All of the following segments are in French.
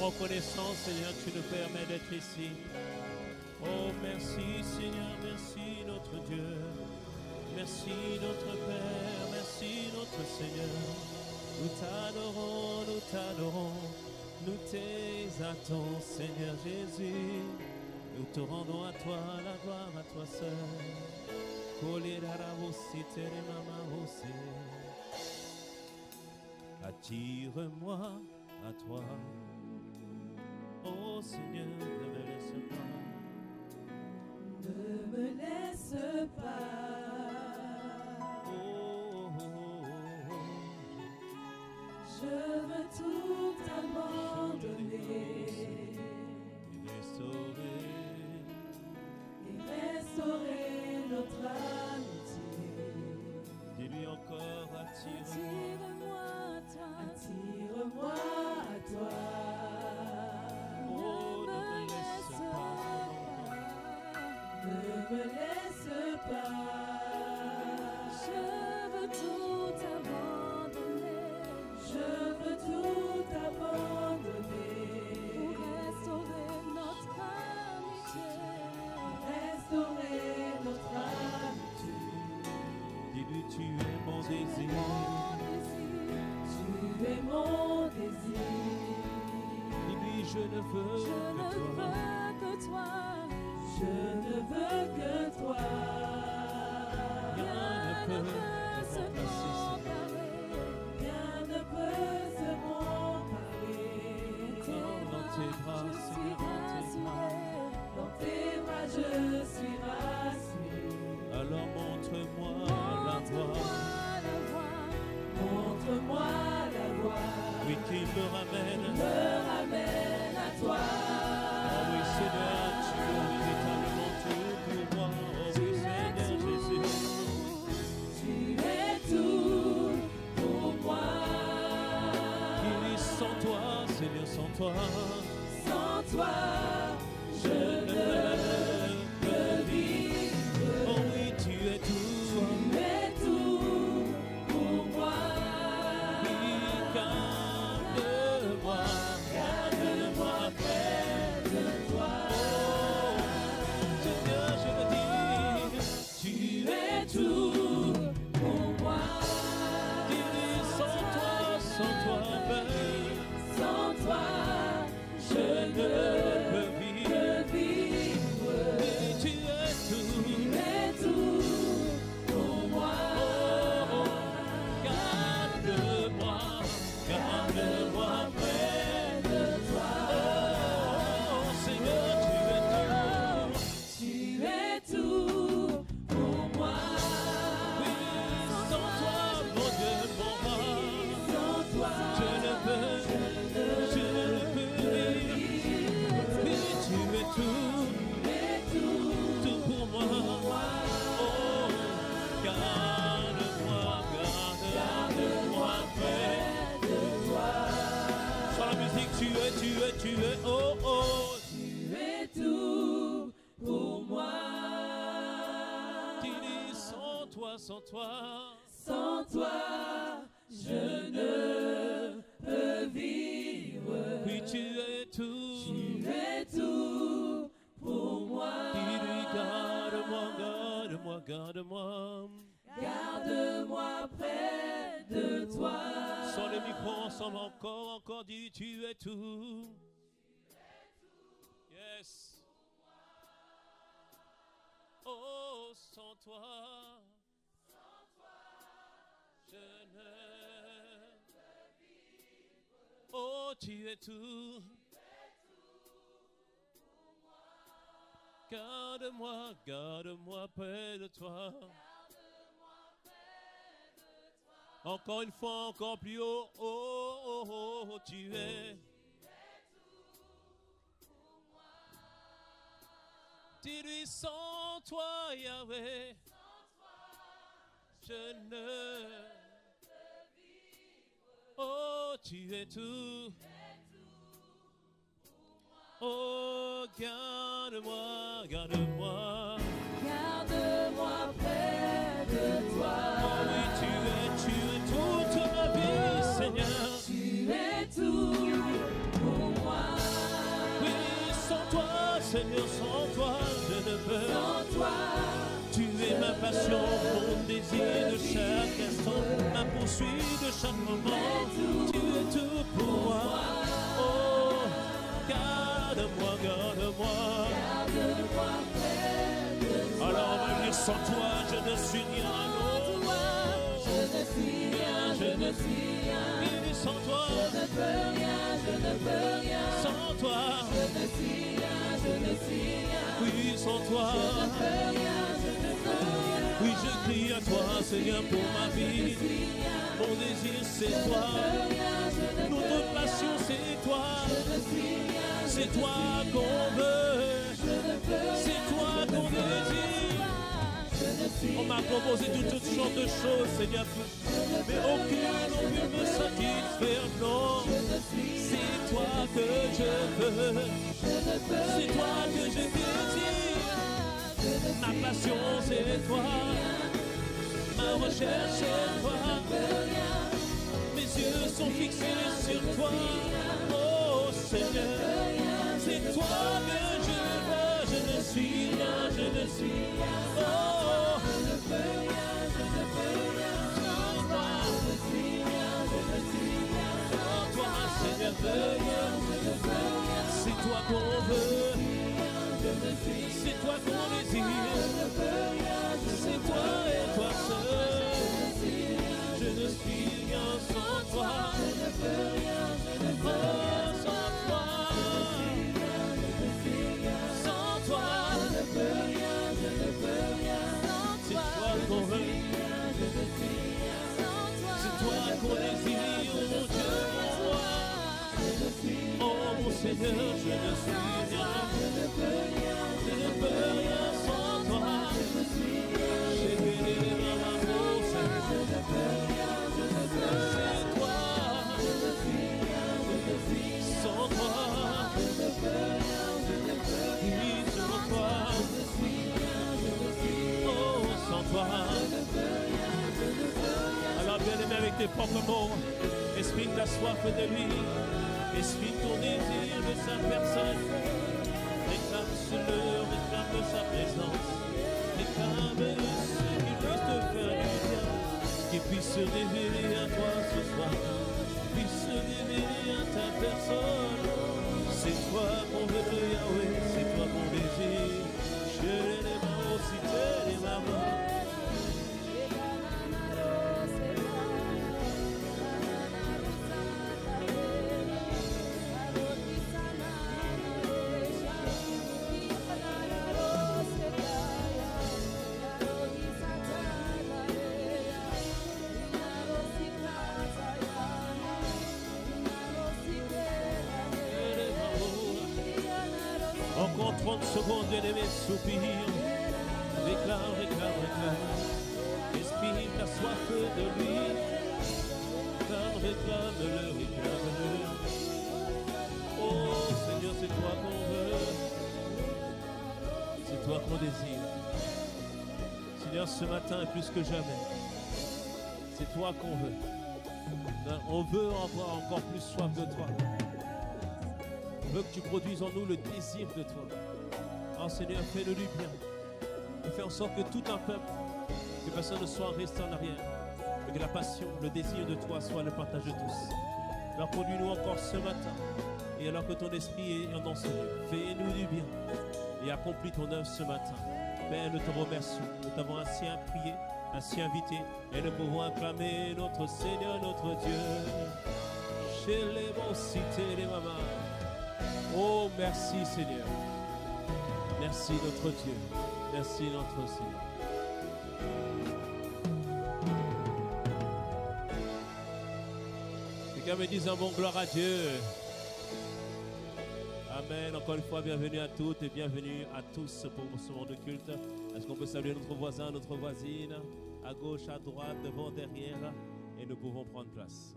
reconnaissants, Seigneur, que tu nous permets d'être ici. Oh, merci, Seigneur, merci, notre Dieu. Merci, notre Père, merci, notre Seigneur. Nous t'adorons, nous t'adorons. Nous t'exaltons, Seigneur Jésus. Nous te rendons à toi la gloire, à toi seul. Attire-moi à toi. Oh Seigneur, ne me laisse pas. Ne me laisse pas. Oh, oh, oh, oh. Je veux tout abandonner Et restaurer notre amitié. Dis-lui encore, attire-moi. Attire-moi à toi. Oh, ne me laisse pas. Ne me laisse pas. Je veux tout abandonner. Je veux tout abandonner. Pour restaurer notre amitié. Restaurer notre amitié. Dis-lui, tu es mon désir. Tu es mon désir. Dis-lui, je ne veux que toi. Je ne veux que toi. Rien ne peut se comparer. Rien ne peut se comparer. Dans tes bras, je suis rassuré. Dans tes bras, je suis rassuré. Alors montre-moi la voie. Montre-moi la voie. Oui, qui me ramène à toi. Oh oui, Seigneur, tu es véritablement tout pour moi. Oh oui, Seigneur Jésus. Tu es tout pour moi. Il est sans toi, Seigneur, sans toi. Sans toi, je ne peux vivre. Oh oui, tu es tout. Tu es tout pour moi. Garde-moi près de toi. Oh, Seigneur, je le dis, tu es tout pour moi. Dis-lui, sans toi, Père. Sans toi, je ne peux vivre. Tu es tout. Tu es tout pour moi. Oh, garde-moi près de toi. Oh, Seigneur, tu es tout pour moi. oui, sans toi, mon Dieu, mon roi. Sans toi, Je ne peux vivre. Oui, tu es tout pour moi. Oh, garde-moi près de toi. Sur la musique, tu es, oh, oh. Tu es tout pour moi. Dis-lui, sans toi. Sans toi, je ne peux vivre. Oui, tu es tout. Tu es tout pour moi. Dis-lui, garde-moi. Garde-moi près de toi. Sans le micro ensemble, encore, dis, tu es tout. Yes. Oh, sans toi, je ne. Oh, tu es tout. Garde-moi près de toi. Encore une fois, encore plus haut. Oh, tu es. Dis-lui, sans toi, Yahweh, je ne. Oh, tu es tout. Oh, garde-moi. Garde-moi près de toi. Oh oui, tu es toute ma vie, Seigneur. Tu es tout pour moi. poursuis de chaque moment. Tu es tout pour moi. Oh, garde-moi, garde-moi. Alors on va dire sans toi, je ne suis rien. Je ne suis rien, je ne suis rien. Et sans toi, Je ne peux rien, je ne peux rien. sans toi, Je ne suis rien, je ne suis rien. oui, sans toi, Je ne peux rien, je ne peux rien. oui, je crie à toi, Seigneur, pour ma Je ne vie. suis rien. Mon désir, c'est Je ne toi. peux rien, je ne peux Notre rien. passion, c'est toi. Je ne suis rien, je C'est ne toi suis qu'on rien. veut. Je ne peux rien, C'est toi je ne qu'on peux désire. rien. Je ne suis On m'a rien, proposé je ne toutes suis sortes de rien. choses, Seigneur. Mais aucune n'ont pu me satisfaire, non. Je ne suis C'est rien, toi que je veux. je ne peux C'est toi rien, que je désire. je ne Ma suis passion, c'est toi. Ma recherche, c'est toi. rien. Mes yeux sont fixés sur toi. Oh Seigneur, c'est toi que je veux. Je ne suis rien, je ne suis rien. Oh, Je ne peux rien, je ne peux rien. sans toi, Je ne suis rien, je ne suis rien. sans toi, Seigneur, Je ne peux rien, c'est toi qu'on veut. je ne suis C'est toi qu'on désire. je ne peux rien, C'est toi et toi seul. Je ne suis rien sans toi. je ne peux rien, je ne peux Oh, sans toi. Sans toi. je ne peux rien, je ne peux rien. C'est toi qu'on veut. C'est toi qu'on désire, oh mon Dieu, mon roi. Oh mon Seigneur, je ne suis rien. Je ne peux rien sans toi. J'ai gagné les mains à mon Seigneur. C'est toi. Sans toi. Oui, sans toi. Oh, sans toi. Alors bien aimé avec tes propres mots, exprime ta soif de lui, exprime ton désir de sa personne, réclame-le, réclame sa présence, réclame ce qui puisse te faire du bien, qui puisse se révéler à toi ce soir, puisse se révéler à ta personne. C'est toi qu'on veut, Yahweh, c'est toi qu'on désire. Je les mains aussi, les mamans. Encore 30 secondes, bien-aimé, soupir. Réclame, réclame, réclame. Exprime ta soif de lui. Réclame-le, réclame-le. Oh Seigneur, c'est toi qu'on veut. C'est toi qu'on désire. Seigneur, ce matin et plus que jamais, c'est toi qu'on veut. On veut avoir encore plus soif de toi. On veut que tu produises en nous le désir de toi. Oh Seigneur, fais-le du bien. Et fais en sorte que tout un peuple, que personne ne soit resté en arrière. Et que la passion, le désir de toi soit le partage de tous. Alors conduis-nous encore ce matin. Et alors que ton esprit est en dans ce lieu, fais-nous du bien. Et accomplis ton œuvre ce matin. Père, nous te remercions. Nous t'avons ainsi prié, ainsi invité. Et nous pouvons acclamer notre Seigneur, notre Dieu. Chez les bons cités, les mamans. Oh, merci Seigneur. Merci notre Dieu. Merci notre Seigneur. Quelqu'un me dise un bon gloire à Dieu. Amen. Encore une fois, bienvenue à toutes et bienvenue à tous pour ce moment de culte. Est-ce qu'on peut saluer notre voisin, notre voisine, à gauche, à droite, devant, derrière, et nous pouvons prendre place.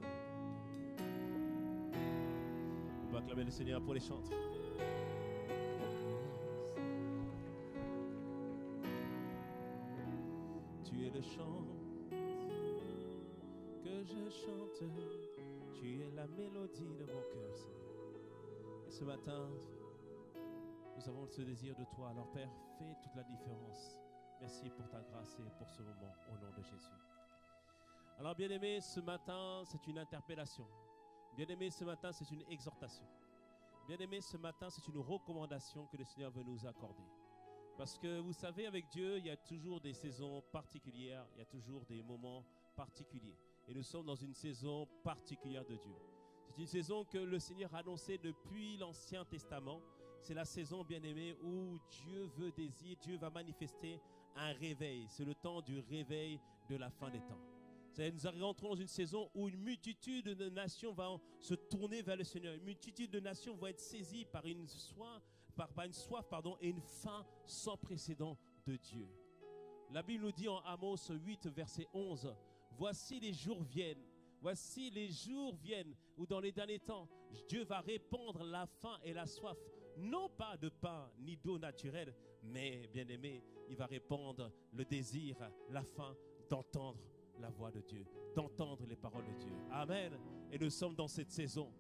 On va acclamer le Seigneur pour les chantres. Tu es le chant que je chante, tu es la mélodie de mon cœur, Seigneur. Et ce matin, nous avons ce désir de toi. Alors Père, fais toute la différence. Merci pour ta grâce et pour ce moment, au nom de Jésus. Alors, bien-aimé, ce matin, c'est une interpellation. Bien-aimé, ce matin, c'est une exhortation. Bien-aimé, ce matin, c'est une recommandation que le Seigneur veut nous accorder. Parce que vous savez, avec Dieu, il y a toujours des saisons particulières, il y a toujours des moments particuliers. Et nous sommes dans une saison particulière de Dieu. C'est une saison que le Seigneur a annoncée depuis l'Ancien Testament. C'est la saison, bien-aimé, où Dieu veut désirer, Dieu va manifester un réveil. C'est le temps du réveil de la fin des temps. Nous rentrons dans une saison où une multitude de nations va se tourner vers le Seigneur. Une multitude de nations vont être saisies par une soif, et une faim sans précédent de Dieu. La Bible nous dit en Amos 8, verset 11, « Voici les jours viennent, où dans les derniers temps, Dieu va répandre la faim et la soif, non pas de pain ni d'eau naturelle, mais, bien-aimé, il va répandre le désir, la faim d'entendre la voix de Dieu, d'entendre les paroles de Dieu. » Amen. Et nous sommes dans cette saison.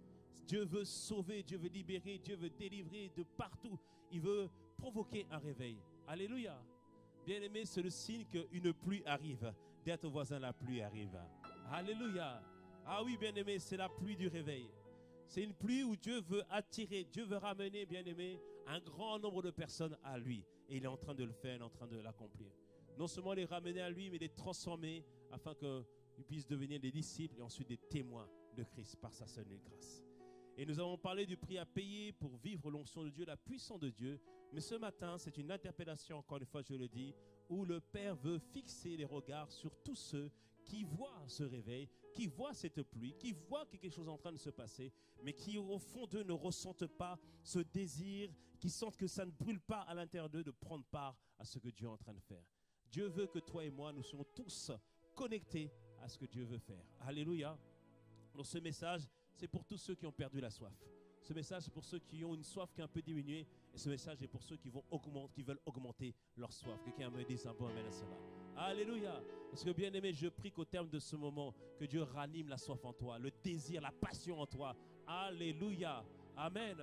Dieu veut sauver, Dieu veut libérer, Dieu veut délivrer de partout. Il veut provoquer un réveil. Alléluia. Bien-aimé, c'est le signe qu'une pluie arrive. Dis à ton voisin, la pluie arrive. Alléluia. Ah oui, bien-aimé, c'est la pluie du réveil. C'est une pluie où Dieu veut attirer, Dieu veut ramener, bien-aimé, un grand nombre de personnes à lui. Et il est en train de le faire, il est en train de l'accomplir. Non seulement les ramener à lui, mais les transformer afin qu'ils puissent devenir des disciples et ensuite des témoins de Christ par sa seule grâce. Et nous avons parlé du prix à payer pour vivre l'onction de Dieu, la puissance de Dieu. Mais ce matin, c'est une interpellation, encore une fois, je le dis, où le Père veut fixer les regards sur tous ceux qui voient ce réveil, qui voient cette pluie, qui voient quelque chose en train de se passer, mais qui au fond d'eux ne ressentent pas ce désir, qui sentent que ça ne brûle pas à l'intérieur d'eux de prendre part à ce que Dieu est en train de faire. Dieu veut que toi et moi, nous soyons tous connectés à ce que Dieu veut faire. Alléluia. Donc ce message, c'est pour tous ceux qui ont perdu la soif. Ce message, c'est pour ceux qui ont une soif qui est un peu diminuée. Et ce message est pour ceux qui veulent augmenter leur soif. Quelqu'un me dit un bon amen à cela. Alléluia. Parce que bien aimé, je prie qu'au terme de ce moment, que Dieu ranime la soif en toi, le désir, la passion en toi. Alléluia. Amen.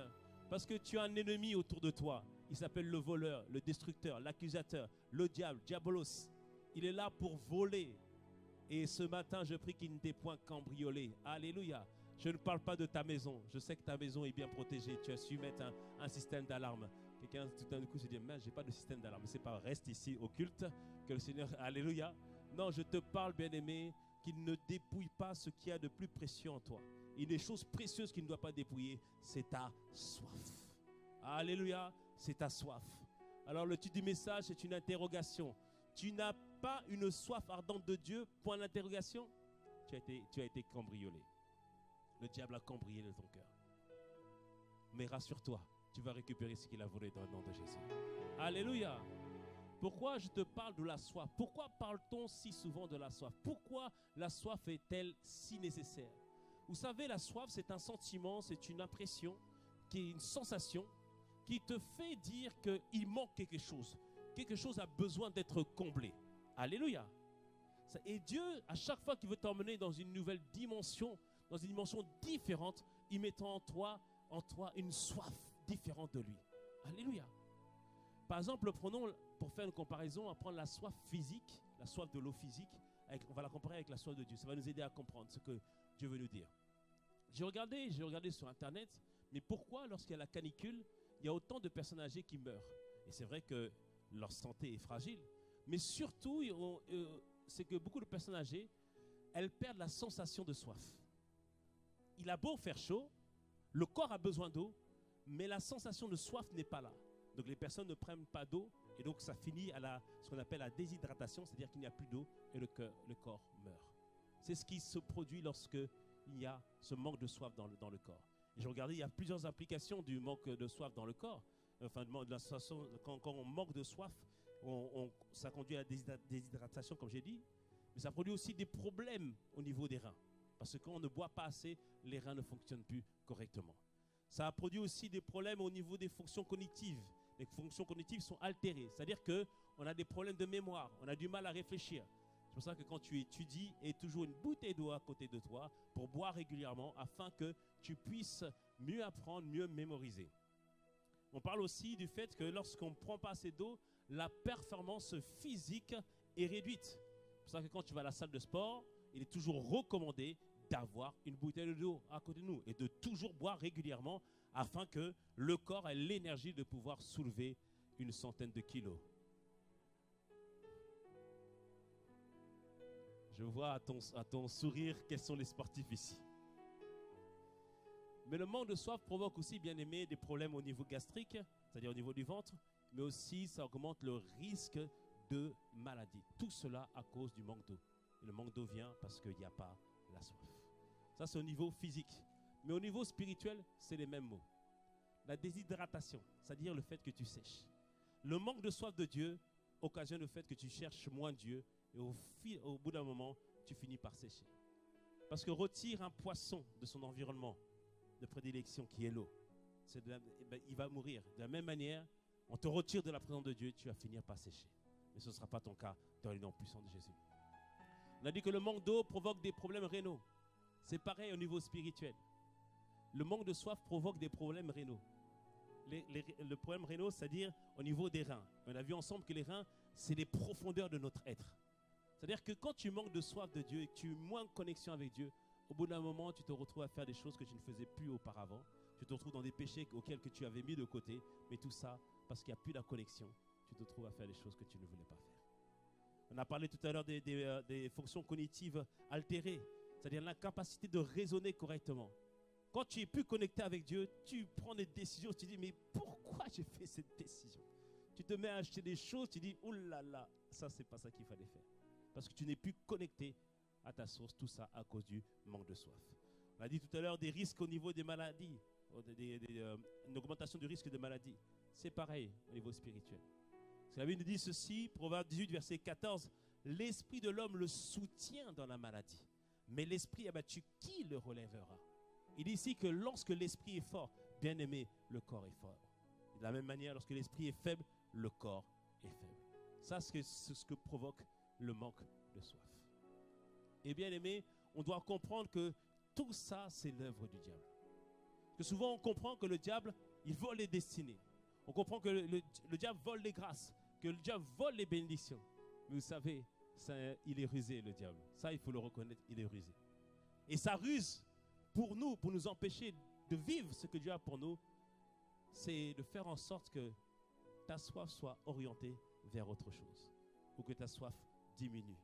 Parce que tu as un ennemi autour de toi. Il s'appelle le voleur, le destructeur, l'accusateur, le diable, diabolos. Il est là pour voler. Et ce matin, je prie qu'il ne t'ait point cambriolé. Alléluia. Je ne parle pas de ta maison. Je sais que ta maison est bien protégée. Tu as su mettre un système d'alarme. Quelqu'un tout d'un coup se dit, mais je n'ai pas de système d'alarme. C'est pas, reste ici au culte. Que le Seigneur, alléluia. Non, je te parle, bien-aimé, qu'il ne dépouille pas ce qu'il y a de plus précieux en toi. Une des choses précieuses qu'il ne doit pas dépouiller, c'est ta soif. Alléluia, c'est ta soif. Alors le titre du message, c'est une interrogation. Tu n'as pas une soif ardente de Dieu, point d'interrogation. Tu as été cambriolé. Le diable a cambriolé ton cœur. Mais rassure-toi, tu vas récupérer ce qu'il a volé dans le nom de Jésus. Alléluia. Pourquoi je te parle de la soif? Pourquoi parle-t-on si souvent de la soif? Pourquoi la soif est-elle si nécessaire? Vous savez, la soif, c'est un sentiment, c'est une impression, qui est une sensation qui te fait dire qu'il manque quelque chose. Quelque chose a besoin d'être comblé. Alléluia. Et Dieu, à chaque fois qu'il veut t'emmener dans une nouvelle dimension, dans une dimension différente, il met en toi une soif différente de lui. Alléluia. Par exemple, prenons, pour faire une comparaison, à prendre la soif physique, la soif de l'eau physique, on va la comparer avec la soif de Dieu. Ça va nous aider à comprendre ce que Dieu veut nous dire. J'ai regardé sur Internet, mais pourquoi lorsqu'il y a la canicule, il y a autant de personnes âgées qui meurent? Et c'est vrai que leur santé est fragile, mais surtout, c'est que beaucoup de personnes âgées, elles perdent la sensation de soif. Il a beau faire chaud, le corps a besoin d'eau, mais la sensation de soif n'est pas là. Donc les personnes ne prennent pas d'eau et donc ça finit à ce qu'on appelle la déshydratation, c'est-à-dire qu'il n'y a plus d'eau et le corps meurt. C'est ce qui se produit lorsque il y a ce manque de soif dans le corps. Et j'ai regardé, il y a plusieurs implications du manque de soif dans le corps. Enfin, quand on manque de soif, ça conduit à la déshydratation, comme j'ai dit, mais ça produit aussi des problèmes au niveau des reins. Parce que quand on ne boit pas assez, les reins ne fonctionnent plus correctement. Ça a produit aussi des problèmes au niveau des fonctions cognitives. Les fonctions cognitives sont altérées. C'est-à-dire qu'on a des problèmes de mémoire, on a du mal à réfléchir. C'est pour ça que quand tu étudies, il y a toujours une bouteille d'eau à côté de toi pour boire régulièrement afin que tu puisses mieux apprendre, mieux mémoriser. On parle aussi du fait que lorsqu'on ne prend pas assez d'eau, la performance physique est réduite. C'est pour ça que quand tu vas à la salle de sport, il est toujours recommandé d'avoir une bouteille d'eau à côté de nous et de toujours boire régulièrement afin que le corps ait l'énergie de pouvoir soulever une centaine de kilos. Je vois à ton sourire quels sont les sportifs ici. Mais le manque de soif provoque aussi, bien aimé, des problèmes au niveau gastrique, c'est-à-dire au niveau du ventre, mais aussi ça augmente le risque de maladie. Tout cela à cause du manque d'eau. Et le manque d'eau vient parce qu'il n'y a pas la soif. Ça, c'est au niveau physique. Mais au niveau spirituel, c'est les mêmes mots. La déshydratation, c'est-à-dire le fait que tu sèches. Le manque de soif de Dieu occasionne le fait que tu cherches moins Dieu et au bout d'un moment, tu finis par sécher. Parce que retire un poisson de son environnement de prédilection qui est l'eau. Il va mourir. De la même manière, on te retire de la présence de Dieu, tu vas finir par sécher. Mais ce ne sera pas ton cas dans le nom puissant de Jésus. On a dit que le manque d'eau provoque des problèmes rénaux. C'est pareil au niveau spirituel. Le manque de soif provoque des problèmes rénaux. Le problème rénaux, c'est-à-dire au niveau des reins. On a vu ensemble que les reins, c'est les profondeurs de notre être. C'est-à-dire que quand tu manques de soif de Dieu et que tu as moins de connexion avec Dieu, au bout d'un moment, tu te retrouves à faire des choses que tu ne faisais plus auparavant. Tu te retrouves dans des péchés auxquels que tu avais mis de côté. Mais tout ça, parce qu'il n'y a plus la connexion, tu te retrouves à faire des choses que tu ne voulais pas faire. On a parlé tout à l'heure des fonctions cognitives altérées, c'est-à-dire l'incapacité de raisonner correctement. Quand tu es plus connecté avec Dieu, tu prends des décisions, tu te dis, mais pourquoi j'ai fait cette décision? Tu te mets à acheter des choses, tu dis, oh là là, ça c'est pas ça qu'il fallait faire. Parce que tu n'es plus connecté à ta source, tout ça à cause du manque de soif. On a dit tout à l'heure des risques au niveau des maladies, une augmentation du risque de maladie. C'est pareil au niveau spirituel. Parce que la Bible nous dit ceci, Proverbe 18, verset 14, l'esprit de l'homme le soutient dans la maladie, mais l'esprit abattu, qui le relèvera? Il dit ici que lorsque l'esprit est fort, bien aimé, le corps est fort. Et de la même manière, lorsque l'esprit est faible, le corps est faible. Ça, c'est ce que provoque le manque de soif. Et bien aimé, on doit comprendre que tout ça, c'est l'œuvre du diable. Parce que souvent, on comprend que le diable, il vole les destinées. On comprend que le diable vole les grâces, que le diable vole les bénédictions. Mais vous savez, il est rusé, le diable. Ça, il faut le reconnaître, il est rusé. Et sa ruse, pour nous empêcher de vivre ce que Dieu a pour nous, c'est de faire en sorte que ta soif soit orientée vers autre chose, ou que ta soif diminue.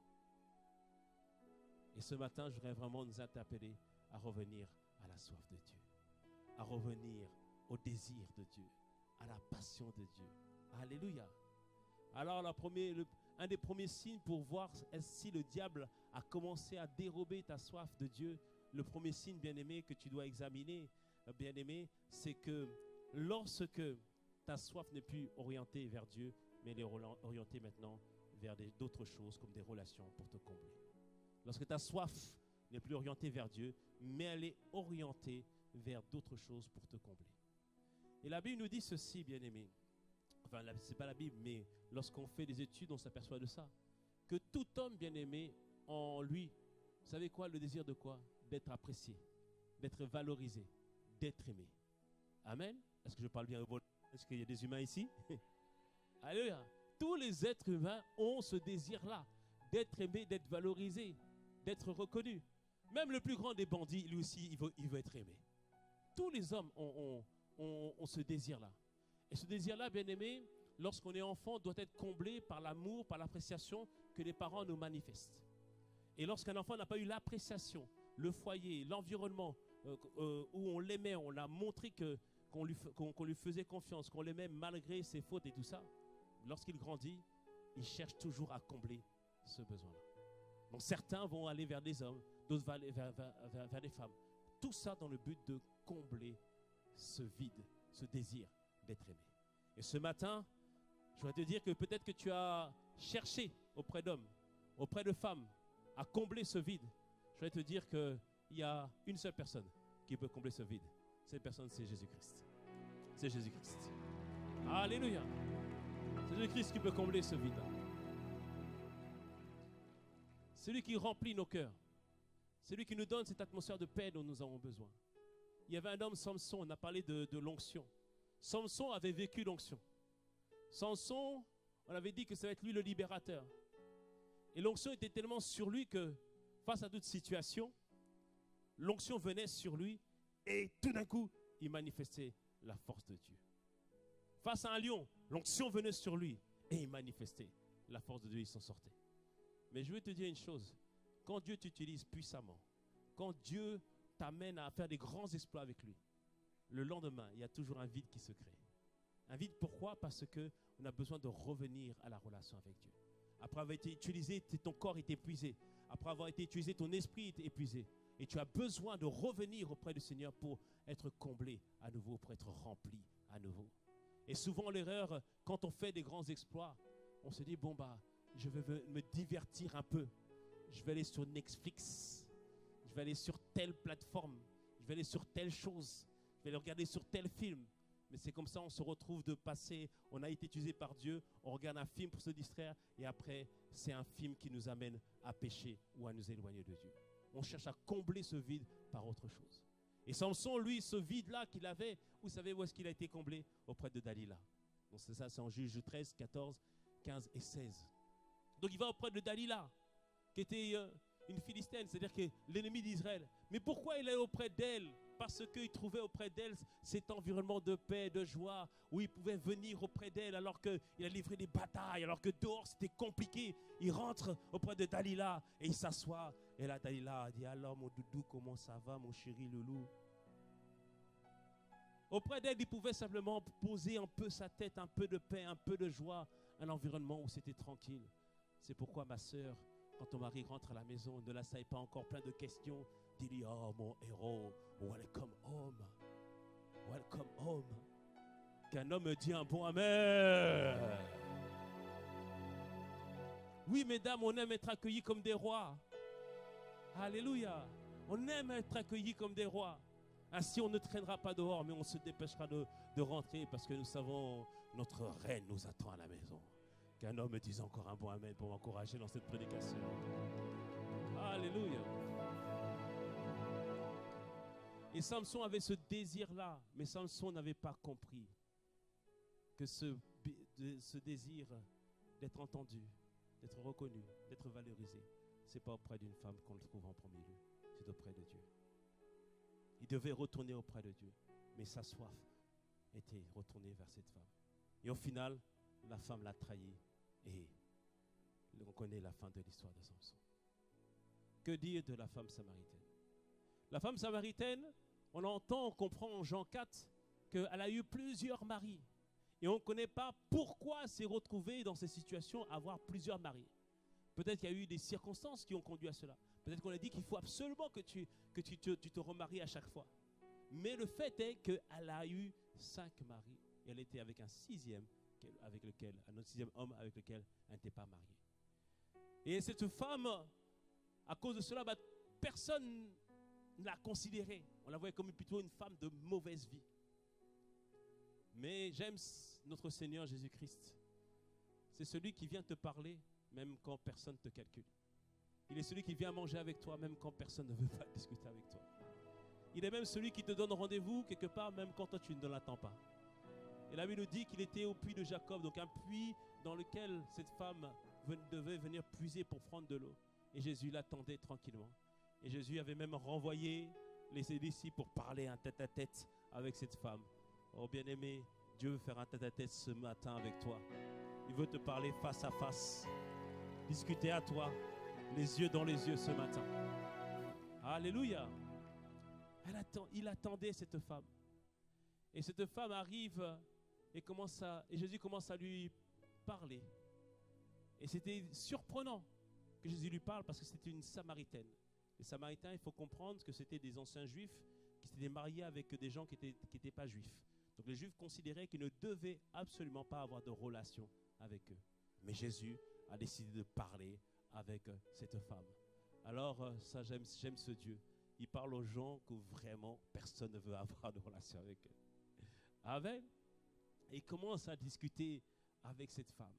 Et ce matin, je voudrais vraiment nous interpeller à revenir à la soif de Dieu, à revenir au désir de Dieu, à la passion de Dieu. Alléluia. Alors, un des premiers signes pour voir si le diable a commencé à dérober ta soif de Dieu, le premier signe, bien-aimé, que tu dois examiner, bien-aimé, c'est que lorsque ta soif n'est plus orientée vers Dieu, mais elle est orientée maintenant vers d'autres choses comme des relations pour te combler. Lorsque ta soif n'est plus orientée vers Dieu, mais elle est orientée vers d'autres choses pour te combler. Et la Bible nous dit ceci, bien-aimé. Enfin, ce n'est pas la Bible, mais lorsqu'on fait des études, on s'aperçoit de ça. Que tout homme bien-aimé en lui, vous savez quoi, le désir de quoi? D'être apprécié, d'être valorisé, d'être aimé. Amen. Est-ce que je parle bien? Est-ce qu'il y a des humains ici? Alléluia. Tous les êtres humains ont ce désir-là, d'être aimé, d'être valorisé, d'être reconnu. Même le plus grand des bandits, lui aussi, il veut être aimé. Tous les hommes ont ce désir-là. Et ce désir-là, bien aimé, lorsqu'on est enfant, doit être comblé par l'amour, par l'appréciation que les parents nous manifestent. Et lorsqu'un enfant n'a pas eu l'appréciation, le foyer, l'environnement où on l'aimait, on l'a montré qu'on lui faisait confiance, qu'on l'aimait malgré ses fautes et tout ça, lorsqu'il grandit, il cherche toujours à combler ce besoin-là. Donc certains vont aller vers des hommes, d'autres vont aller vers des femmes. Tout ça dans le but de combler ce vide, ce désir d'être aimé. Et ce matin, je voudrais te dire que peut-être que tu as cherché auprès d'hommes, auprès de femmes, à combler ce vide. Je voudrais te dire qu'il y a une seule personne qui peut combler ce vide. Cette personne, c'est Jésus-Christ. C'est Jésus-Christ. Alléluia. C'est Jésus-Christ qui peut combler ce vide. C'est lui qui remplit nos cœurs. C'est lui qui nous donne cette atmosphère de paix dont nous avons besoin. Il y avait un homme, Samson, on a parlé de l'onction. Samson avait vécu l'onction. Samson, on avait dit que ça va être lui le libérateur. Et l'onction était tellement sur lui que face à toute situation, l'onction venait sur lui et tout d'un coup, il manifestait la force de Dieu. Face à un lion, l'onction venait sur lui et il manifestait la force de Dieu, il s'en sortait. Mais je veux te dire une chose, quand Dieu t'utilise puissamment, quand Dieu t'amène à faire des grands exploits avec lui, le lendemain, il y a toujours un vide qui se crée. Un vide, pourquoi? Parce qu'on a besoin de revenir à la relation avec Dieu. Après avoir été utilisé, ton corps est épuisé. Après avoir été utilisé, ton esprit est épuisé. Et tu as besoin de revenir auprès du Seigneur pour être comblé à nouveau, pour être rempli à nouveau. Et souvent l'erreur, quand on fait des grands exploits, on se dit, bon je vais me divertir un peu. Je vais aller sur Netflix. Je vais aller sur telle plateforme. Je vais aller sur telle chose. Je vais aller regarder sur tel film. Mais c'est comme ça, on se retrouve de passer, on a été utilisé par Dieu, on regarde un film pour se distraire et après, c'est un film qui nous amène à pécher ou à nous éloigner de Dieu. On cherche à combler ce vide par autre chose. Et Samson, lui, ce vide-là qu'il avait, vous savez où est-ce qu'il a été comblé? Auprès de Dalila. Donc c'est ça, c'est en Juges 13, 14, 15 et 16. Donc il va auprès de Dalila, qui était une Philistine, c'est-à-dire que l'ennemi d'Israël. Mais pourquoi il est auprès d'elle? Parce qu'il trouvait auprès d'elle cet environnement de paix, de joie, où il pouvait venir auprès d'elle alors qu'il a livré des batailles, alors que dehors c'était compliqué. Il rentre auprès de Dalila et il s'assoit. Et là, Dalila dit, alors mon doudou, comment ça va, mon chéri loulou? Auprès d'elle, il pouvait simplement poser un peu sa tête, un peu de paix, un peu de joie, un environnement où c'était tranquille. C'est pourquoi ma soeur, quand ton mari rentre à la maison, ne l'assaille pas encore plein de questions. Dis-lui, oh mon héros, welcome home. Welcome home. Qu'un homme dit un bon amen. Oui, mesdames, on aime être accueillis comme des rois. Alléluia. On aime être accueillis comme des rois. Ainsi, on ne traînera pas dehors, mais on se dépêchera de rentrer parce que nous savons, notre reine nous attend à la maison. Qu'un homme dise encore un bon amen pour m'encourager dans cette prédication. Alléluia. Et Samson avait ce désir-là, mais Samson n'avait pas compris que ce désir d'être entendu, d'être reconnu, d'être valorisé, ce n'est pas auprès d'une femme qu'on le trouve en premier lieu, c'est auprès de Dieu. Il devait retourner auprès de Dieu, mais sa soif était retournée vers cette femme. Et au final, la femme l'a trahi et on connaît la fin de l'histoire de Samson. Que dire de la femme samaritaine? La femme samaritaine, on comprend en Jean 4 qu'elle a eu plusieurs maris. Et on ne connaît pas pourquoi elle s'est retrouvée dans ces situations à avoir plusieurs maris. Peut-être qu'il y a eu des circonstances qui ont conduit à cela. Peut-être qu'on a dit qu'il faut absolument que tu te remaries à chaque fois. Mais le fait est qu'elle a eu 5 maris. Et elle était avec un sixième homme avec lequel elle n'était pas mariée. Et cette femme, à cause de cela, personne ne l'a considérée. On la voyait comme plutôt une femme de mauvaise vie. Mais j'aime notre Seigneur Jésus-Christ. C'est celui qui vient te parler même quand personne ne te calcule. Il est celui qui vient manger avec toi même quand personne ne veut pas discuter avec toi. Il est même celui qui te donne rendez-vous quelque part même quand toi tu ne l'attends pas. Et la Bible nous dit qu'il était au puits de Jacob, donc un puits dans lequel cette femme devait venir puiser pour prendre de l'eau. Et Jésus l'attendait tranquillement. Et Jésus avait même renvoyé les disciples pour parler un tête-à-tête avec cette femme. Oh bien-aimé, Dieu veut faire un tête-à-tête ce matin avec toi. Il veut te parler face à face. Discuter à toi, les yeux dans les yeux ce matin. Alléluia. Il attendait cette femme. Et cette femme arrive et Jésus commence à lui parler. Et c'était surprenant que Jésus lui parle parce que c'était une Samaritaine. Les Samaritains, il faut comprendre que c'était des anciens Juifs qui s'étaient mariés avec des gens qui n'étaient pas Juifs. Donc les Juifs considéraient qu'ils ne devaient absolument pas avoir de relation avec eux. Mais Jésus a décidé de parler avec cette femme. Alors ça, j'aime ce Dieu. Il parle aux gens que vraiment personne ne veut avoir de relation avec eux. Amen. Et il commence à discuter avec cette femme.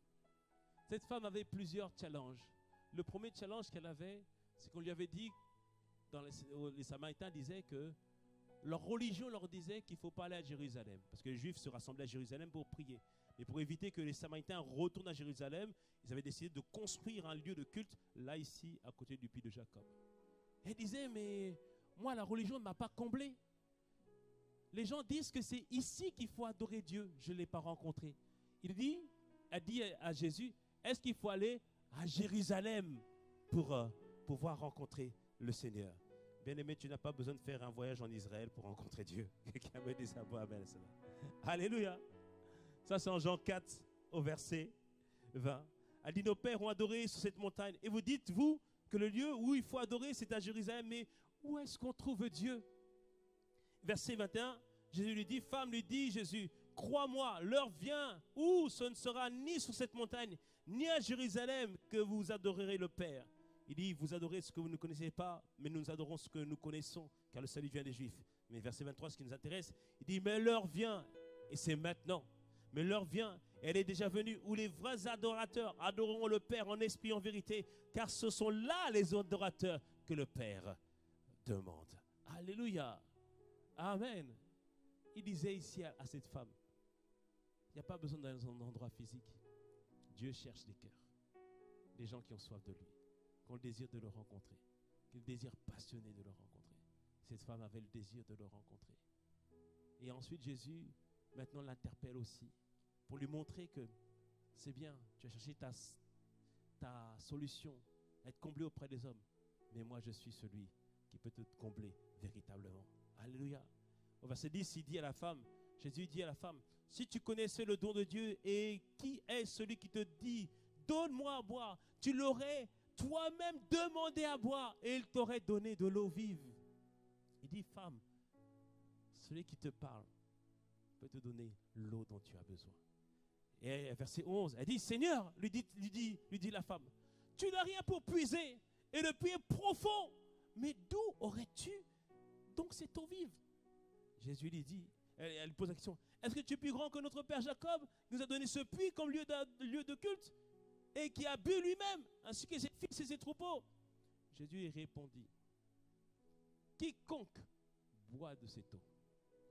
Cette femme avait plusieurs challenges. Le premier challenge qu'elle avait, c'est qu'on lui avait dit, les Samaritains disaient que leur religion leur disait qu'il ne faut pas aller à Jérusalem. Parce que les Juifs se rassemblaient à Jérusalem pour prier. Mais pour éviter que les Samaritains retournent à Jérusalem, ils avaient décidé de construire un lieu de culte, là, ici, à côté du puits de Jacob. Elle disait, mais moi, la religion ne m'a pas comblé. Les gens disent que c'est ici qu'il faut adorer Dieu. Je ne l'ai pas rencontré. Elle dit à Jésus, est-ce qu'il faut aller à Jérusalem pour pouvoir rencontrer le Seigneur? Bien-aimé, tu n'as pas besoin de faire un voyage en Israël pour rencontrer Dieu. Quelqu'un me dit ça, amen. Alléluia. Ça, c'est en Jean 4, au verset 20. Elle dit, nos pères ont adoré sur cette montagne. Et vous dites, vous, que le lieu où il faut adorer, c'est à Jérusalem. Mais où est-ce qu'on trouve Dieu? Verset 21, Jésus lui dit, femme, lui dit Jésus, crois-moi, l'heure vient où ce ne sera ni sur cette montagne, ni à Jérusalem que vous adorerez le Père. Il dit, vous adorez ce que vous ne connaissez pas, mais nous adorons ce que nous connaissons, car le salut vient des Juifs. Mais verset 23, ce qui nous intéresse, il dit, mais l'heure vient, et c'est maintenant. Mais l'heure vient, elle est déjà venue, où les vrais adorateurs adoreront le Père en esprit et en vérité, car ce sont là les adorateurs que le Père demande. Alléluia. Amen. Il disait ici à cette femme, il n'y a pas besoin d'aller dans un endroit physique. Dieu cherche des cœurs, des gens qui ont soif de lui, qui ont le désir de le rencontrer, qui ont le désir passionné de le rencontrer. Cette femme avait le désir de le rencontrer. Et ensuite Jésus maintenant l'interpelle aussi pour lui montrer que c'est bien, tu as cherché ta solution, être comblé auprès des hommes, mais moi je suis celui qui peut te combler véritablement. Alléluia. Au verset 10, il dit à la femme, Jésus dit à la femme, si tu connaissais le don de Dieu et qui est celui qui te dit, donne-moi à boire, tu l'aurais toi-même demandé à boire et il t'aurait donné de l'eau vive. Il dit, femme, celui qui te parle peut te donner l'eau dont tu as besoin. Et verset 11, elle dit, Seigneur, lui dit la femme, tu n'as rien pour puiser et le puits est profond, mais d'où aurais-tu donc cette eau vive? Jésus lui dit, elle pose la question, est-ce que tu es plus grand que notre père Jacob, qui nous a donné ce puits comme lieu de culte et qui a bu lui-même, ainsi que ses fils et ses troupeaux? Jésus répondit, quiconque boit de cette eau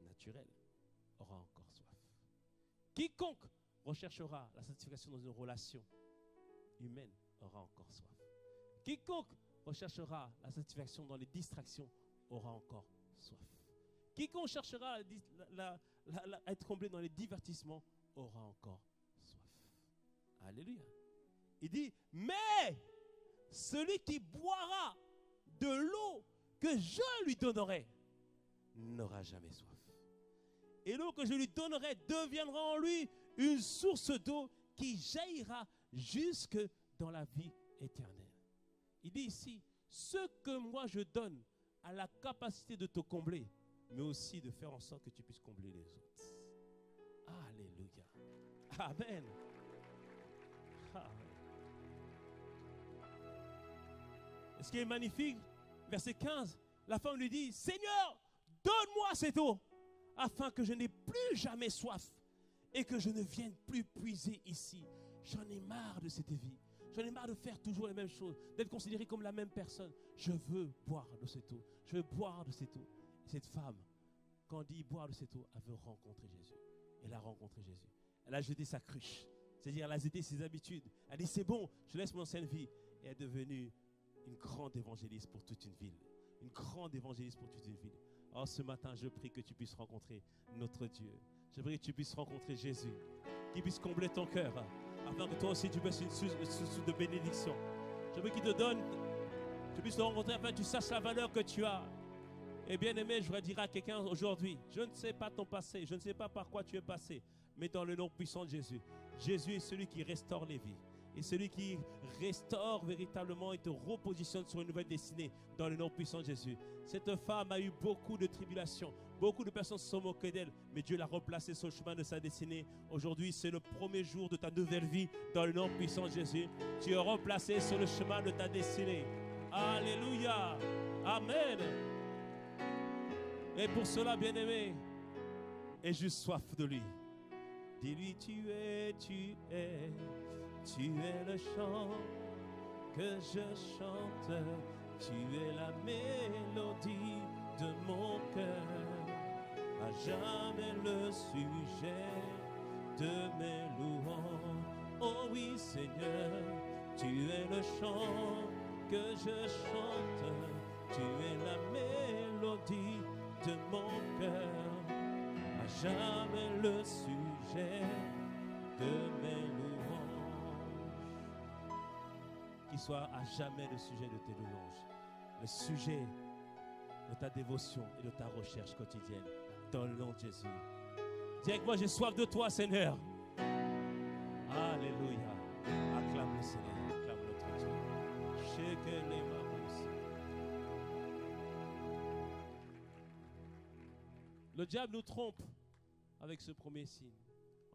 naturelle aura encore soif. Quiconque recherchera la satisfaction dans une relation humaine aura encore soif. Quiconque recherchera la satisfaction dans les distractions aura encore soif. Quiconque cherchera à être comblé dans les divertissements aura encore soif. Alléluia. Il dit, mais celui qui boira de l'eau que je lui donnerai n'aura jamais soif. Et l'eau que je lui donnerai deviendra en lui une source d'eau qui jaillira jusque dans la vie éternelle. Il dit ici, ce que moi je donne a la capacité de te combler, mais aussi de faire en sorte que tu puisses combler les autres. Alléluia. Amen. Amen. Et ce qui est magnifique, verset 15, la femme lui dit, Seigneur, donne-moi cette eau, afin que je n'ai plus jamais soif et que je ne vienne plus puiser ici. J'en ai marre de cette vie. J'en ai marre de faire toujours les mêmes choses, d'être considéré comme la même personne. Je veux boire de cette eau. Je veux boire de cette eau. Et cette femme, quand on dit boire de cette eau, elle veut rencontrer Jésus. Elle a rencontré Jésus. Elle a jeté sa cruche. C'est-à-dire, elle a jeté ses habitudes. Elle a dit, c'est bon, je laisse mon ancienne vie. Et elle est devenue une grande évangéliste pour toute une ville. Une grande évangéliste pour toute une ville. Oh, ce matin, je prie que tu puisses rencontrer notre Dieu. Je prie que tu puisses rencontrer Jésus, qu'il puisse combler ton cœur, afin que toi aussi tu puisses une source de bénédiction. Je prie qu'il te donne, tu puisses le rencontrer afin que tu saches la valeur que tu as. Et bien aimé, je voudrais dire à quelqu'un aujourd'hui, je ne sais pas ton passé, je ne sais pas par quoi tu es passé, mais dans le nom puissant de Jésus, Jésus est celui qui restaure les vies. Et celui qui restaure véritablement et te repositionne sur une nouvelle destinée dans le nom puissant de Jésus. Cette femme a eu beaucoup de tribulations. Beaucoup de personnes se sont moquées d'elle. Mais Dieu l'a replacée sur le chemin de sa destinée. Aujourd'hui, c'est le premier jour de ta nouvelle vie dans le nom puissant de Jésus. Tu es replacé sur le chemin de ta destinée. Alléluia. Amen. Et pour cela, bien-aimé, aie juste soif de lui. Dis-lui, tu es le chant que je chante, tu es la mélodie de mon cœur, à jamais le sujet de mes louanges. Oh oui Seigneur, tu es le chant que je chante, tu le sujet de mes louanges. Qu'il soit à jamais le sujet de tes louanges, le sujet de ta dévotion et de ta recherche quotidienne, dans le nom de Jésus. Dis avec moi, j'ai soif de toi, Seigneur. Alléluia. Acclame le Seigneur, acclame notre Dieu. Sheke les marous. Le diable nous trompe avec ce premier signe,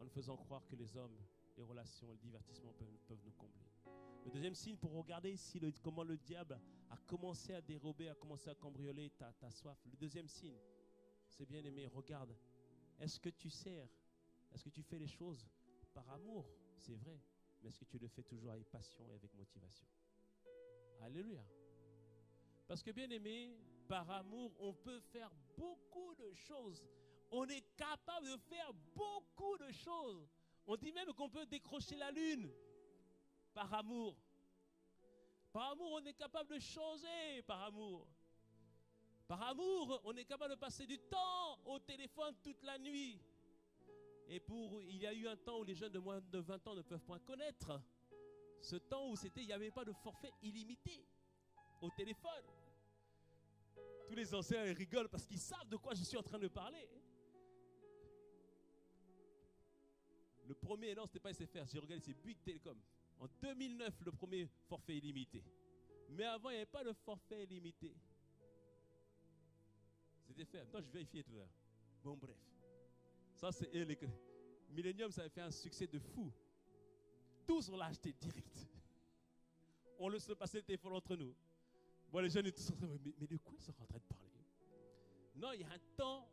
en nous faisant croire que les hommes, les relations, le divertissement peuvent nous combler. Le deuxième signe, pour regarder ici comment le diable a commencé à dérober, a commencé à cambrioler ta soif. Le deuxième signe, c'est bien aimé, regarde. Est-ce que tu sers? Est-ce que tu fais les choses par amour? C'est vrai. Mais est-ce que tu le fais toujours avec passion et avec motivation? Alléluia. Parce que bien aimé, par amour, on peut faire beaucoup de choses. On est capable de faire beaucoup de choses. On dit même qu'on peut décrocher la lune par amour. Par amour, on est capable de changer par amour. Par amour, on est capable de passer du temps au téléphone toute la nuit. Et il y a eu un temps où les jeunes de moins de 20 ans ne peuvent pas connaître ce temps où il n'y avait pas de forfait illimité au téléphone. Tous les anciens rigolent parce qu'ils savent de quoi je suis en train de parler. Le premier, non, ce n'était pas SFR, j'ai regardé, c'est Bouygues Télécom. En 2009, le premier forfait illimité. Mais avant, il n'y avait pas de forfait illimité. C'était fait. Non, je vérifiais tout à l'heure. Bon, bref. Ça, c'est les Millennium, ça avait fait un succès de fou. Tous, on l'a acheté direct. On se passait le téléphone entre nous. Bon, les jeunes étaient tous en train de dire, mais de quoi ils sont en train de parler? Non, il y a un temps